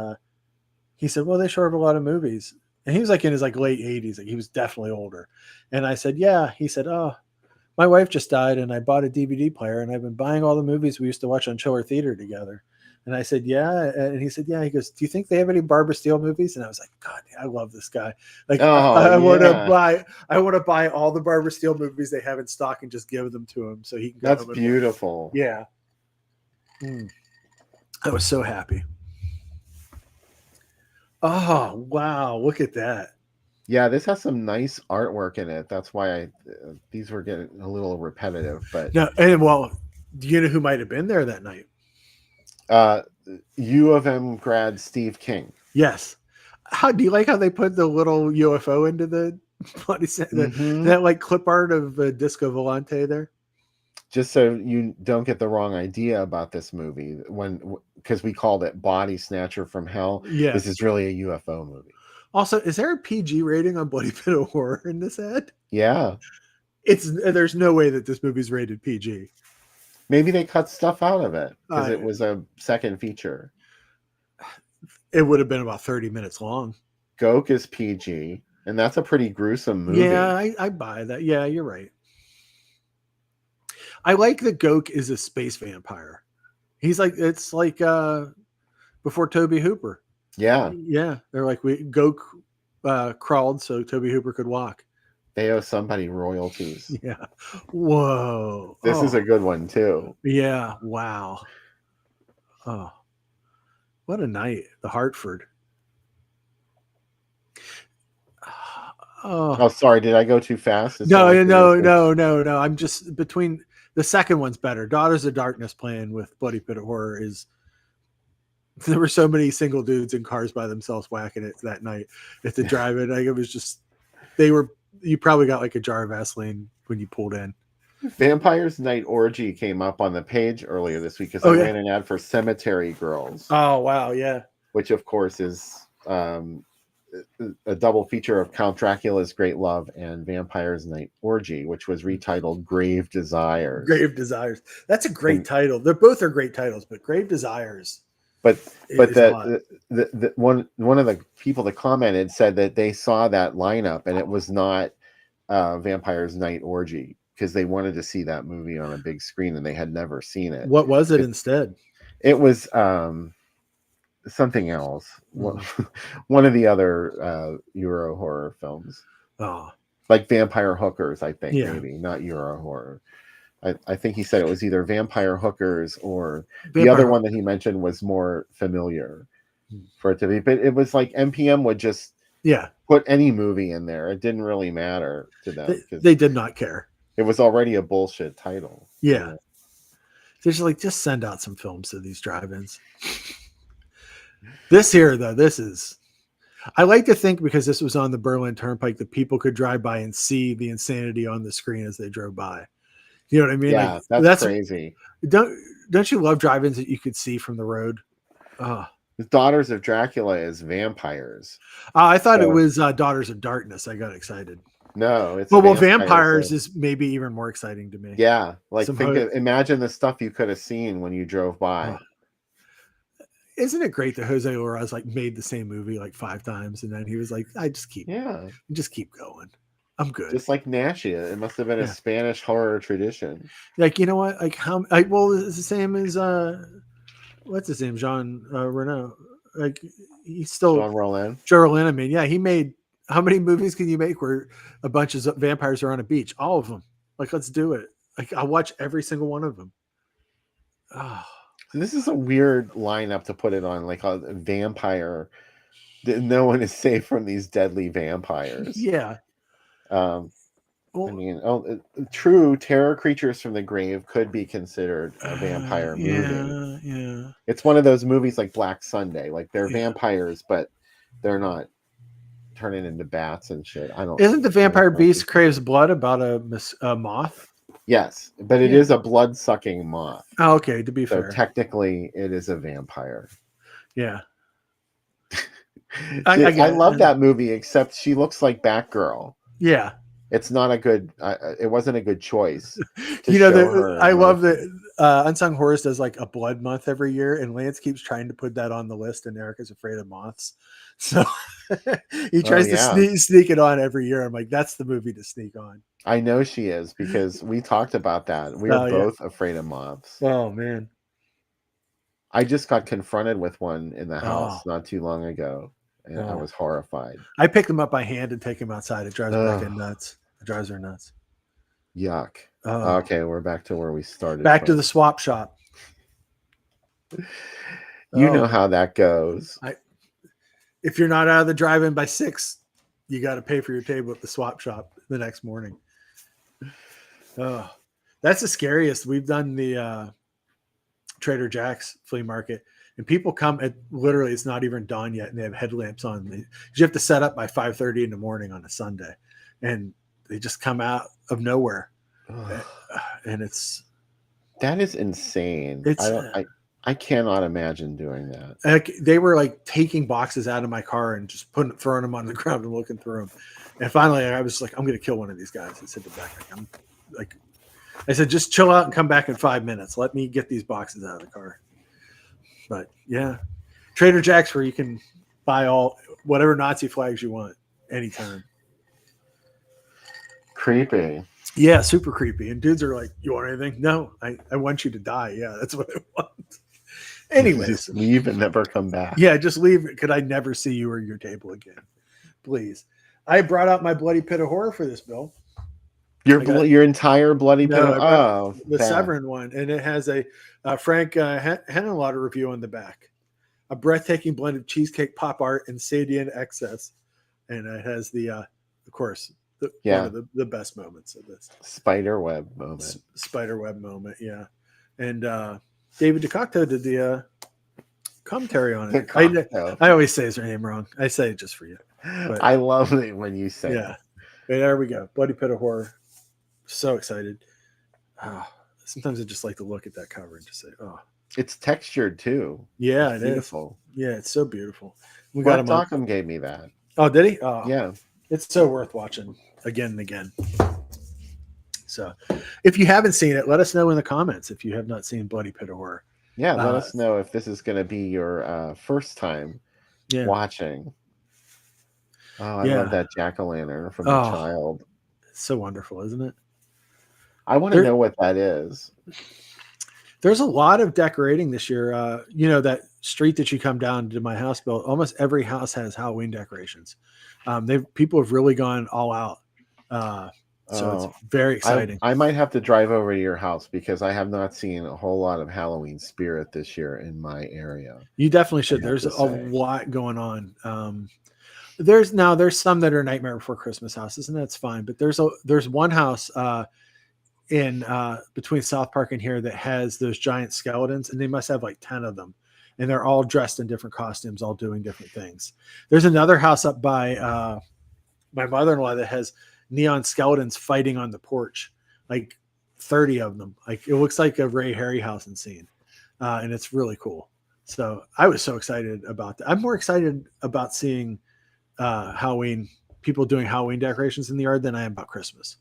he said, well, they sure have a lot of movies. And he was like in his like late 80s. Like he was definitely older. And I said, yeah. He said, oh, my wife just died and I bought a DVD player and I've been buying all the movies we used to watch on Chiller Theater together. And I said, yeah. And he said, yeah. He goes, do you think they have any Barbara Steele movies? And I was like, God, I love this guy. Like, I want to buy all the Barbara Steele movies they have in stock and just give them to him so he can go. That's beautiful. Yeah. I was so happy. Oh, wow. Look at that. Yeah, this has some nice artwork in it. That's why these were getting a little repetitive. But no, and well, do you know who might have been there that night? U of M grad Steve King. Yes. How do you like how they put the little UFO into the body that like clip art of Disco Volante there? Just so you don't get the wrong idea about this movie, because we called it Body Snatcher from Hell. Yeah. This is really a UFO movie. Also, is there a PG rating on Bloody Pit of Horror in this ad? Yeah. There's no way that this movie's rated PG. Maybe they cut stuff out of it because it was a second feature. It would have been about 30 minutes long. Goke is PG, and that's a pretty gruesome movie. Yeah, I buy that. Yeah, you're right. I like that Goke is a space vampire. He's like, it's like before Toby Hooper. Yeah. Yeah. They're like, Goke crawled so Toby Hooper could walk. They owe somebody royalties. Yeah. Whoa. This is a good one too. Yeah. Wow. Oh, what a night. The Hartford. Oh, sorry. Did I go too fast? No. I'm just between the second one's better. Daughters of Darkness playing with Bloody Pit of Horror is. There were so many single dudes in cars by themselves whacking it that night at the drive-in. Like, it was just, you probably got like a jar of Vaseline when you pulled in. Vampire's Night Orgy came up on the page earlier this week because I ran an ad for Cemetery Girls. Oh, wow. Yeah. Which, of course, is a double feature of Count Dracula's Great Love and Vampire's Night Orgy, which was retitled Grave Desires. Grave Desires. That's a great title. They're both are great titles, but Grave Desires. But the one of the people that commented said that they saw that lineup and it was not Vampire's Night Orgy because they wanted to see that movie on a big screen and they had never seen it. What was it instead? It was something else. One of the other Euro horror films. Oh, like Vampire Hookers, I think, maybe not Euro horror. I think he said it was either Vampire Hookers or the other one that he mentioned was more familiar for it to be. But it was like MPM would just put any movie in there. It didn't really matter to them. They did not care. It was already a bullshit title. Yeah. They're just like, just send out some films to these drive-ins. This here, though, I like to think because this was on the Berlin Turnpike that people could drive by and see the insanity on the screen as they drove by. You know what I mean? Yeah, like, that's crazy. Don't you love drive-ins that you could see from the road? The Daughters of Dracula is vampires. I thought it was Daughters of Darkness. I got excited. No, it's vampires is maybe even more exciting to me. Yeah, like imagine the stuff you could have seen when you drove by. Isn't it great that Jose Oraz like made the same movie like 5 times and then he was like, I just keep going. I'm good. Just like Nashia. It must have been a Spanish horror tradition. Like, you know what? Like it's the same as what's his name? Jean Reno. Like he's still Jean Rollin. I mean, yeah, he made how many movies can you make where a bunch of vampires are on a beach? All of them. Like, let's do it. Like I'll watch every single one of them. Oh. This is a weird lineup to put it on, like a vampire. No one is safe from these deadly vampires. Yeah. True terror creatures from the grave could be considered a vampire movie. Yeah. It's one of those movies like Black Sunday. Like they're vampires, but they're not turning into bats and shit. Isn't the Vampire Beast Craves Blood about a moth? Yes, but it is a blood-sucking moth. Oh, okay, to be fair. So technically, it is a vampire. Yeah. I love that movie, except she looks like Batgirl. Yeah. It's not a good. It wasn't a good choice. I love that Unsung Horrors does like a blood month every year, and Lance keeps trying to put that on the list, and Eric is afraid of moths, so he tries to sneak it on every year. I'm like, that's the movie to sneak on. I know she is because we talked about that. We are both afraid of moths. Oh man, I just got confronted with one in the house not too long ago, and I was horrified. I pick them up by hand and take them outside. It drives her nuts. It drives her nuts. Yuck. Okay, we're back to where we started. Back to the swap shop. You know how that goes. If you're not out of the drive-in by 6, you got to pay for your table at the swap shop the next morning. That's the scariest. We've done the Trader Jack's flea market, and people come at literally it's not even dawn yet, and they have headlamps on. You have to set up by 5:30 in the morning on a Sunday, and they just come out of nowhere, and that is insane. it's I cannot imagine doing that. like they were like taking boxes out of my car and just throwing them on the ground and looking through them. And finally, I was like, I'm going to kill one of these guys. I said to Beck, I said, just chill out and come back in 5 minutes. Let me get these boxes out of the car. But yeah, Trader Jack's where you can buy whatever Nazi flags you want anytime. Creepy. Yeah, super creepy. And dudes are like, you want anything? No, I want you to die. Yeah, that's what I want. Anyways, just leave and never come back. Yeah, just leave. Could I never see you or your table again? Please. I brought out my bloody pit of horror for this, Bill. Your entire bloody pit of the Severin one, and it has a Frank Henenlotter review on the back. A breathtaking blend of cheesecake pop art and Sadian excess, and it has the, of course, one of the best moments of this spiderweb moment. Spiderweb moment, yeah. And David DeCocto did the commentary on it. I always say his name wrong. I say it just for you. But, I love it when you say it. But there we go. Bloody Pit of Horror. So excited. Sometimes I just like to look at that cover and just say, oh. It's textured too. Yeah, it's beautiful. Yeah, it's so beautiful. Brett Dockham gave me that. Oh, did he? Oh, yeah. It's so worth watching again and again. So if you haven't seen it, let us know in the comments if you have not seen Bloody Pit of Horror. Yeah, let us know if this is going to be your first time watching. Oh, I love that jack-o'-lantern from the child. It's so wonderful, isn't it? I want to know what that is. There's a lot of decorating this year. That street that you come down to my house, Bill, almost every house has Halloween decorations. People have really gone all out. So it's very exciting. I might have to drive over to your house because I have not seen a whole lot of Halloween spirit this year in my area. You definitely should. There's a lot going on. There's some that are Nightmare Before Christmas houses, and that's fine. But there's one house in between South Park and here that has those giant skeletons, and they must have like 10 of them, and they're all dressed in different costumes, all doing different things. There's another house up by my mother-in-law that has neon skeletons fighting on the porch, like 30 of them. Like it looks like a Ray Harryhausen scene, and it's really cool. So I was so excited about that. I'm more excited about seeing Halloween, people doing Halloween decorations in the yard than I am about Christmas.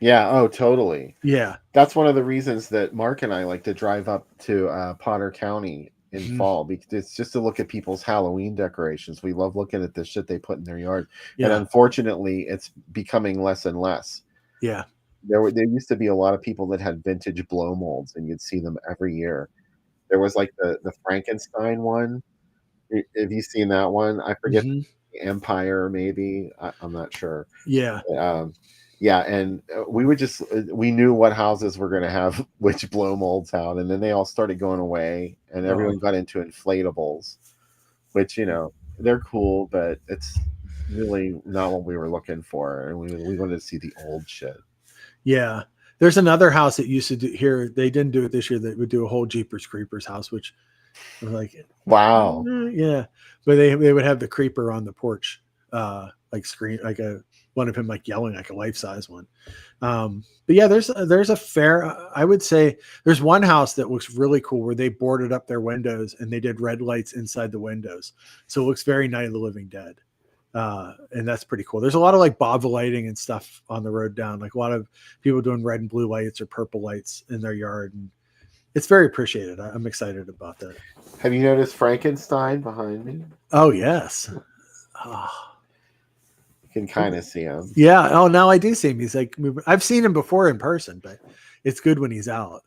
Yeah. Oh, totally. Yeah. That's one of the reasons that Mark and I like to drive up to Potter County in fall, because it's just to look at people's Halloween decorations. We love looking at the shit they put in their yard. Yeah. And unfortunately, it's becoming less and less. Yeah. There used to be a lot of people that had vintage blow molds, and you'd see them every year. There was like the Frankenstein one. Have you seen that one? I forget. Empire, maybe. I'm not sure. Yeah. Yeah, and we knew what houses were going to have which blow molds out, and then they all started going away, and everyone got into inflatables, which, they're cool, but it's really not what we were looking for, and we wanted to see the old shit. Yeah. There's another house that used to do here. They didn't do it this year. They would do a whole Jeepers Creepers house, which was like, wow. Yeah. But they would have the creeper on the porch, like screen, like one of him like yelling, like a life-size one. But yeah, there's a fair, I would say there's one house that looks really cool where they boarded up their windows and they did red lights inside the windows. So it looks very Night of the Living Dead. And that's pretty cool. There's a lot of like Bava lighting and stuff on the road down, like a lot of people doing red and blue lights or purple lights in their yard. And it's very appreciated. I'm excited about that. Have you noticed Frankenstein behind me? Oh, yes. Oh. Can kind of see him. Yeah. Oh, now I do see him. He's like moving. I've seen him before in person, but it's good when he's out.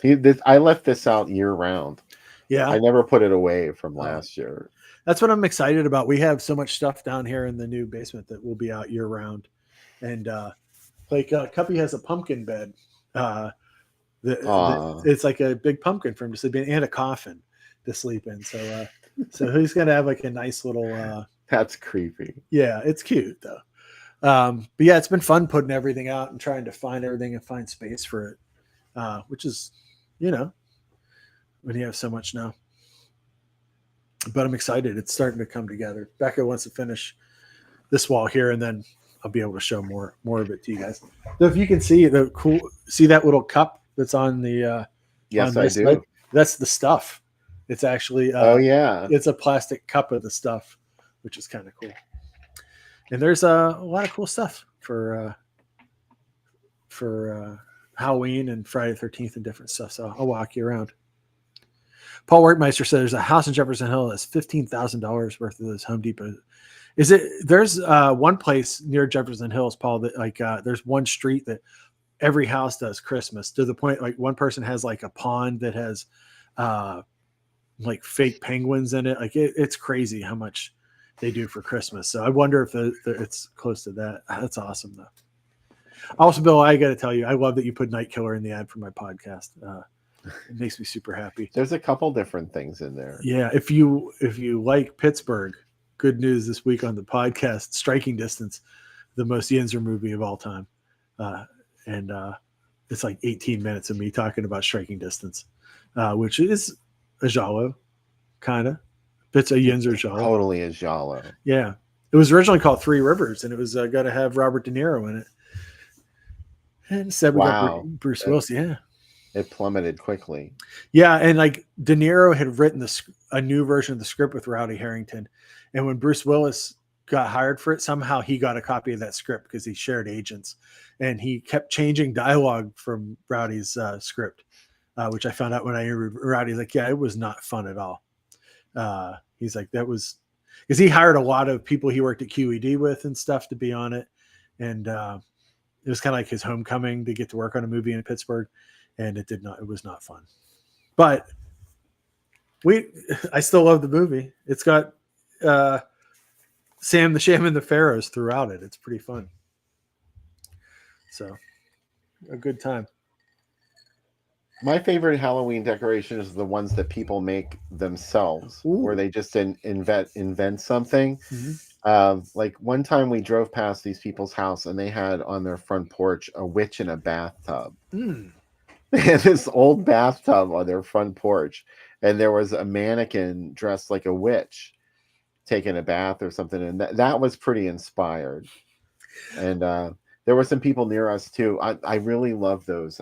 I left this out year round. Yeah. I never put it away from last year. That's what I'm excited about. We have so much stuff down here in the new basement that will be out year round. And Cuppy has a pumpkin bed. It's like a big pumpkin for him to sleep in and a coffin to sleep in. So he's going to have like a nice little, that's creepy. Yeah, it's cute though. But yeah, it's been fun putting everything out and trying to find everything and find space for it. Which is, when you have so much now. But I'm excited. It's starting to come together. Becca wants to finish this wall here, and then I'll be able to show more of it to you guys. So if you can see see that little cup that's on the Yes, on I this do. side? That's the stuff. It's actually Oh yeah. it's a plastic cup of the stuff, which is kind of cool. And there's a lot of cool stuff for Halloween and Friday the 13th and different stuff. So I'll walk you around. Paul Workmeister said there's a house in Jefferson Hill that's $15,000 worth of this Home Depot. Is it? There's one place near Jefferson Hills, Paul, that like there's one street that every house does Christmas, to the point like one person has like a pond that has like fake penguins in it. Like it's crazy how much they do for Christmas. So I wonder if it's close to that. That's awesome though. Also, Bill, I got to tell you, I love that you put Night Killer in the ad for my podcast. It makes me super happy. There's a couple different things in there. Yeah, if you like Pittsburgh, good news this week on the podcast: Striking Distance, the most Yinzer movie of all time, and it's like 18 minutes of me talking about Striking Distance, which is a giallo, kind of. It's a Yinzer giallo. Totally a giallo. Yeah, it was originally called Three Rivers, and it was got to have Robert De Niro in it. And instead we got Bruce Willis. Yeah, it plummeted quickly. Yeah, and like De Niro had written a new version of the script with Rowdy Harrington, and when Bruce Willis got hired for it, somehow he got a copy of that script because he shared agents, and he kept changing dialogue from Rowdy's script, which I found out when I interviewed Rowdy. Like, yeah, it was not fun at all. He's like, that was because he hired a lot of people he worked at QED with and stuff to be on it, and it was kind of like his homecoming to get to work on a movie in Pittsburgh, and it was not fun. But I still love the movie. It's got Sam the Sham and the Pharaohs throughout it. It's pretty fun. So a good time. My favorite Halloween decoration is the ones that people make themselves, where they just invent something. Mm-hmm. Like one time we drove past these people's house and they had on their front porch a witch in a bathtub. They had this old bathtub on their front porch, and there was a mannequin dressed like a witch taking a bath or something, and that was pretty inspired. And there were some people near us too. I really love those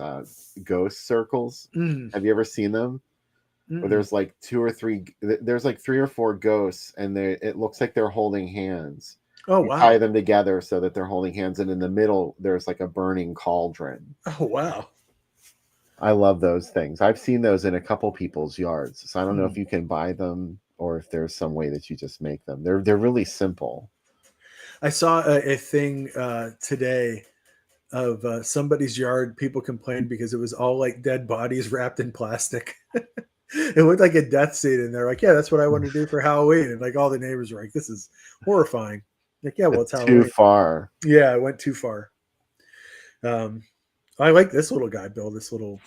ghost circles. Have you ever seen them? Where there's like there's like 3 or 4 ghosts, and it looks like they're holding hands. Oh you wow! Tie them together so that they're holding hands, and in the middle there's like a burning cauldron. Oh wow! I love those things. I've seen those in a couple people's yards, so I don't know if you can buy them or if there's some way that you just make them. They're really simple. I saw a thing today of somebody's yard. People complained because it was all like dead bodies wrapped in plastic. It looked like a death scene, and they're like, "Yeah, that's what I want to do for Halloween." And like all the neighbors were like, "This is horrifying." Like, yeah, well, it's Halloween. Too far. Yeah, it went too far. I like this little guy, Bill. This little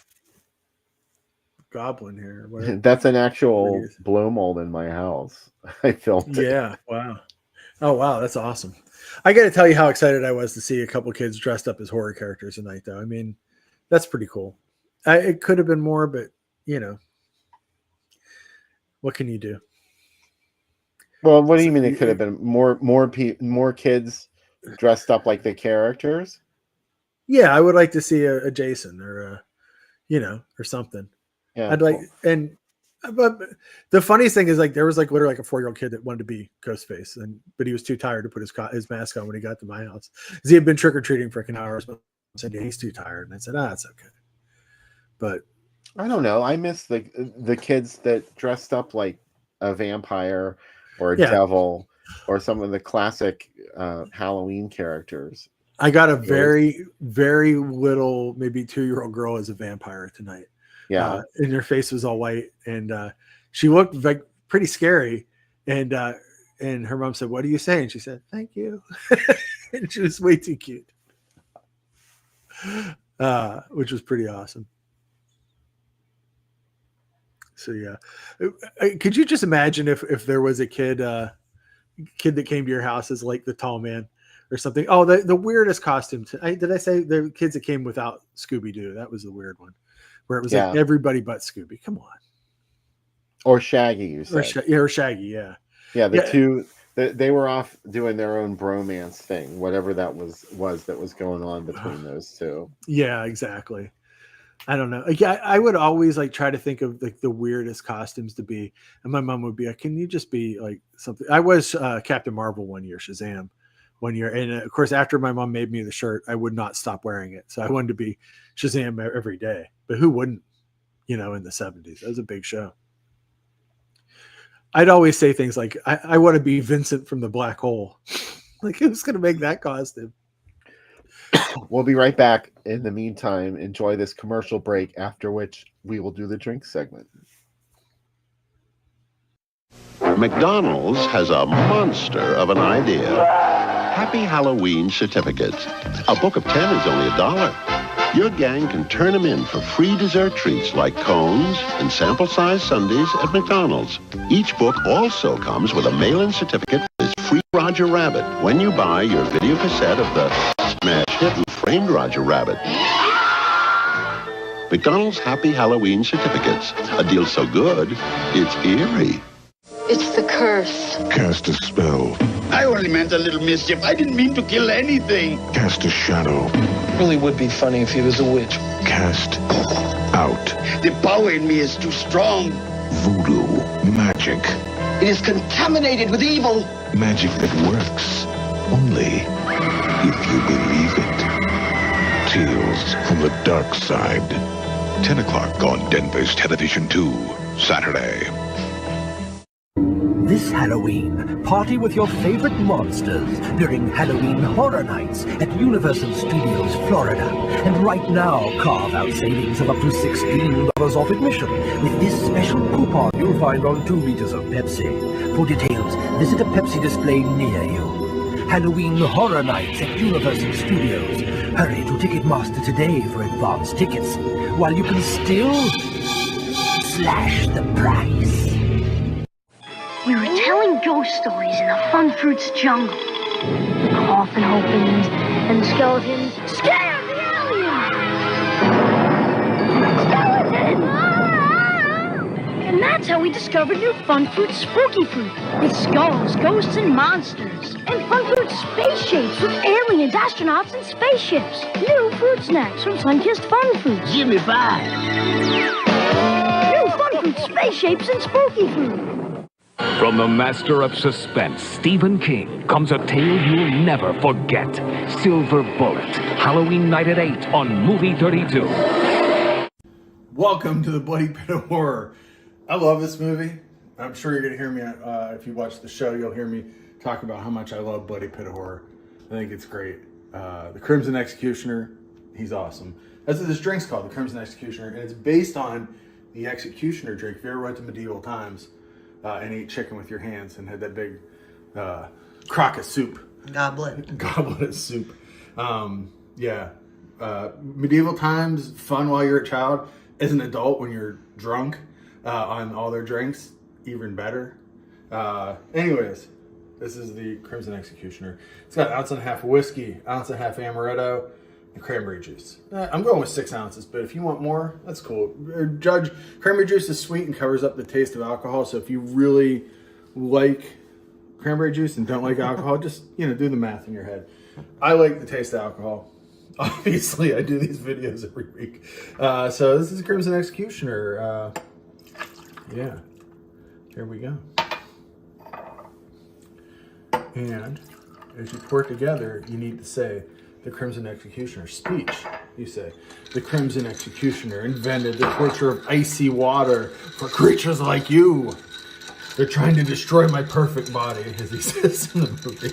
goblin here. That's an actual blow mold in my house. I filmed it. Yeah. Wow. Oh wow, that's awesome. I got to tell you how excited I was to see a couple kids dressed up as horror characters tonight, though. I mean, that's pretty cool. It could have been more, but you know, what can you do? Well, what do you mean it could have been more kids dressed up like the characters? Yeah, I would like to see a Jason or or something. Yeah, I'd like, but the funniest thing is like there was like literally like a 4-year-old kid that wanted to be Ghostface, but he was too tired to put his mask on when he got to my house because he had been trick or treating for like an hour. So I said, yeah, he's too tired, and I said, it's okay. But I don't know. I miss the kids that dressed up like a vampire or a devil or some of the classic Halloween characters. I got a very, very little, maybe 2-year-old girl as a vampire tonight. Yeah. And her face was all white, and she looked like pretty scary. And her mom said, "What are you saying?" She said, "Thank you." And she was way too cute, which was pretty awesome. So yeah, could you just imagine if there was a kid that came to your house as like the tall man or something? Oh, the weirdest costume. Did I say the kids that came without Scooby-Doo? That was the weird one, where it was like everybody but Scooby. Come on. Or Shaggy, you said. Or Shaggy, yeah. Yeah, two, they were off doing their own bromance thing, whatever that was that was going on between those two. Yeah, exactly. I don't know. Like, I would always like try to think of like the weirdest costumes to be, and my mom would be like, "Can you just be like something?" I was Captain Marvel one year, Shazam one year, and of course, after my mom made me the shirt, I would not stop wearing it. So I wanted to be Shazam every day. But who wouldn't? In the 70s, that was a big show. I'd always say things like, "I want to be Vincent from the Black Hole." Like, who's going to make that costume? We'll be right back. In the meantime, enjoy this commercial break, after which we will do the drink segment. McDonald's has a monster of an idea. Happy Halloween certificates. A book of 10 is only $1. Your gang can turn them in for free dessert treats like cones and sample-sized sundaes at McDonald's. Each book also comes with a mail-in certificate for this free Roger Rabbit when you buy your video cassette of the smash hit and framed Roger Rabbit. McDonald's Happy Halloween certificates. A deal so good, it's eerie. It's the curse. Cast a spell. I only meant a little mischief. I didn't mean to kill anything. Cast a shadow. Really would be funny if he was a witch. Cast out. The power in me is too strong. Voodoo. Magic. It is contaminated with evil. Magic that works only if you believe it. Tales from the Dark Side. 10 o'clock on Denver's Television 2, Saturday. This Halloween, party with your favorite monsters during Halloween Horror Nights at Universal Studios, Florida. And right now, carve out savings of up to $16 off admission with this special coupon you'll find on 2 liters of Pepsi. For details, visit a Pepsi display near you. Halloween Horror Nights at Universal Studios. Hurry to Ticketmaster today for advance tickets, while you can still slash the price. We were telling ghost stories in the Fun Fruits jungle. The coffin opens, and the skeletons scare the alien! Skeleton! And that's how we discovered new Fun Fruits Spooky Fruit, with skulls, ghosts, and monsters. And Fun Fruits Space Shapes with aliens, astronauts, and spaceships. New fruit snacks from Sunkissed Fun Fruits. Give me 5. New Fun Fruits Space Shapes and Spooky Fruit. From the master of suspense, Stephen King, comes a tale you'll never forget. Silver Bullet, Halloween night at 8 on Movie 32. Welcome to the Bloody Pit of Horror. I love this movie. I'm sure you're going to hear me, if you watch the show, you'll hear me talk about how much I love Bloody Pit of Horror. I think it's great. The Crimson Executioner, he's awesome. That's what this drink's called, the Crimson Executioner, and it's based on the Executioner drink. If you ever went to medieval times, and ate chicken with your hands and had that big crock of soup. Goblet of soup. Medieval times, fun while you're a child. As an adult, when you're drunk on all their drinks, even better. Anyways, this is the Crimson Executioner. It's got 1.5 ounces whiskey, 1.5 ounces amaretto, and cranberry juice. I'm going with 6 ounces, but if you want more, that's cool. Judge, cranberry juice is sweet and covers up the taste of alcohol, so if you really like cranberry juice and don't like alcohol, just, do the math in your head. I like the taste of alcohol. Obviously, I do these videos every week. So this is Crimson Executioner. Here we go. And as you pour it together, you need to say, the Crimson Executioner speech. You say, the Crimson Executioner invented the torture of icy water for creatures like you. They're trying to destroy my perfect body, as he says in the movie.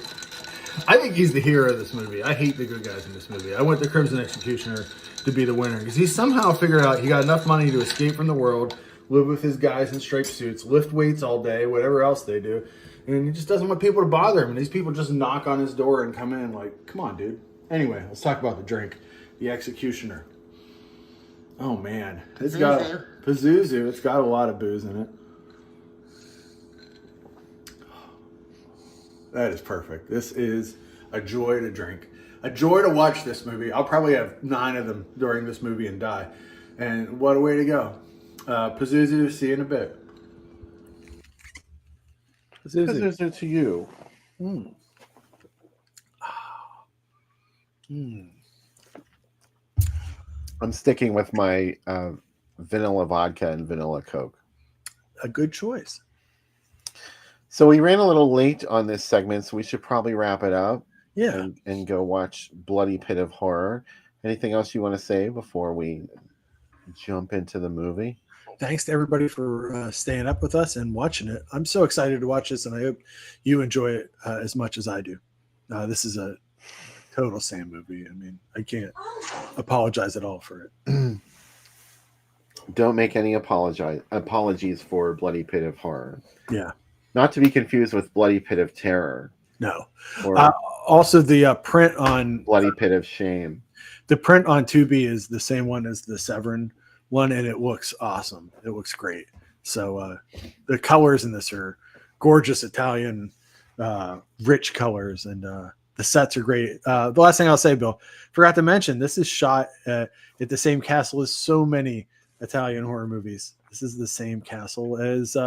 I think he's the hero of this movie. I hate the good guys in this movie. I want the Crimson Executioner to be the winner, because he somehow figured out he got enough money to escape from the world, live with his guys in striped suits, lift weights all day, whatever else they do, and he just doesn't want people to bother him. And these people just knock on his door and come in like, come on, dude. Anyway, let's talk about the drink. The Executioner. Oh, man. It's got Pazuzu. It's got a lot of booze in it. That is perfect. This is a joy to drink. A joy to watch this movie. I'll probably have 9 of them during this movie and die. And what a way to go. Pazuzu, see you in a bit. Because it's to you. I'm sticking with my vanilla vodka and vanilla Coke. A good choice. So we ran a little late on this segment, so we should probably wrap it up. Yeah. And go watch Bloody Pit of Horror. Anything else you want to say before we jump into the movie? Thanks to everybody for staying up with us and watching it. I'm so excited to watch this, and I hope you enjoy it as much as I do. This is a total Sam movie. I mean, I can't apologize at all for it. Don't make any apologies for Bloody Pit of Horror. Yeah. Not to be confused with Bloody Pit of Terror. No. Or also, the print on Bloody Pit of Shame. The print on Tubi is the same one as the Severin one, and it looks awesome. It looks great. So the colors in this are gorgeous Italian, rich colors, and the sets are great. The last thing I'll say, Bill, forgot to mention, this is shot at the same castle as so many Italian horror movies. This is the same castle as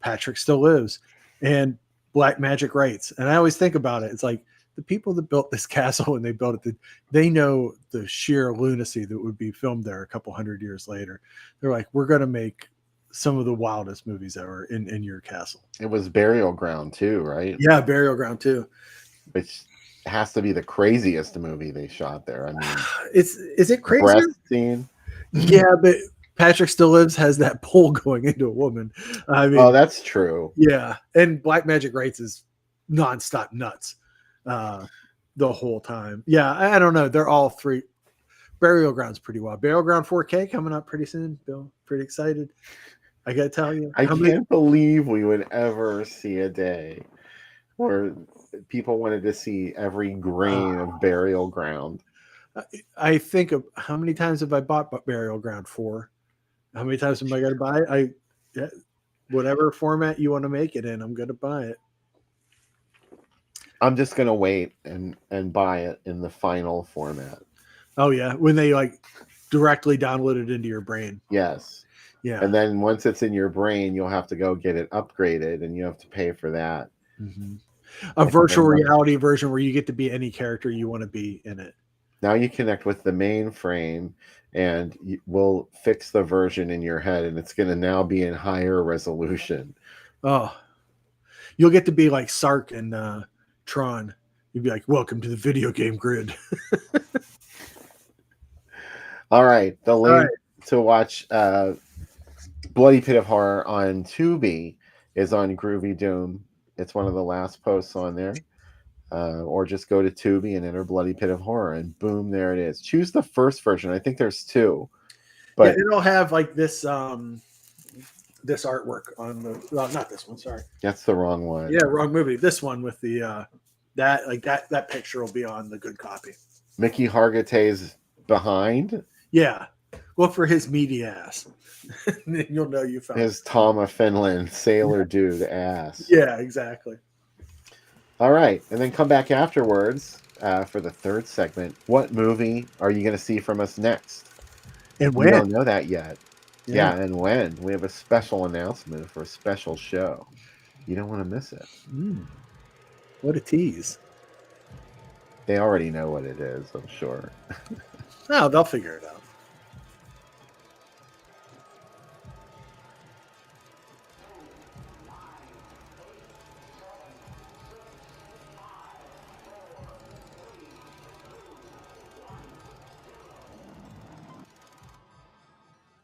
Patrick Still Lives and Black Magic Rites. And I always think about it. It's like the people that built this castle when they built it, they know the sheer lunacy that would be filmed there a couple hundred years later. They're like, we're going to make some of the wildest movies ever in your castle. It was Burial Ground too, right? Yeah, Burial Ground too. Which has to be the craziest movie they shot there. I mean, is it crazy? Breast scene. Yeah, but Patrick Still Lives has that pole going into a woman. I mean, oh, that's true. Yeah, and Black Magic Rites is nonstop nuts the whole time. Yeah, I don't know. They're all three. Burial Ground's pretty wild. Burial Ground 4K coming up pretty soon. Bill, pretty excited. I gotta tell you, I can't believe we would ever see a day where people wanted to see every grain of Burial Ground. I think of how many times have I bought Burial Ground 4? How many times am I going to buy it? Whatever format you want to make it in, I'm going to buy it. I'm just going to wait and buy it in the final format. Oh, yeah. When they directly download it into your brain. Yes. Yeah. And then once it's in your brain, you'll have to go get it upgraded and you have to pay for that. Mm-hmm. A virtual reality version where you get to be any character you want to be in it. Now you connect with the mainframe and we'll fix the version in your head and it's going to now be in higher resolution. Oh, you'll get to be like Sark and Tron. You'd be like, welcome to the video game grid. All right. The link to watch Bloody Pit of Horror on Tubi is on Groovy Doom. It's one of the last posts on there. Or just go to Tubi and enter Bloody Pit of Horror, and boom, there it is. Choose the first version. I think there's two, but it'll have like this this artwork on the not this one. Sorry, that's the wrong one. Yeah, wrong movie. This one with the that picture will be on the good copy. Mickey Hargitay's behind. Yeah, look for his meaty ass. You'll know you found his Tom of Finland sailor dude ass. Yeah, exactly. All right, and then come back afterwards for the third segment. What movie are you going to see from us next? And when? We don't know that yet. Yeah, and when. We have a special announcement for a special show. You don't want to miss it. What a tease. They already know what it is, I'm sure. No, they'll figure it out.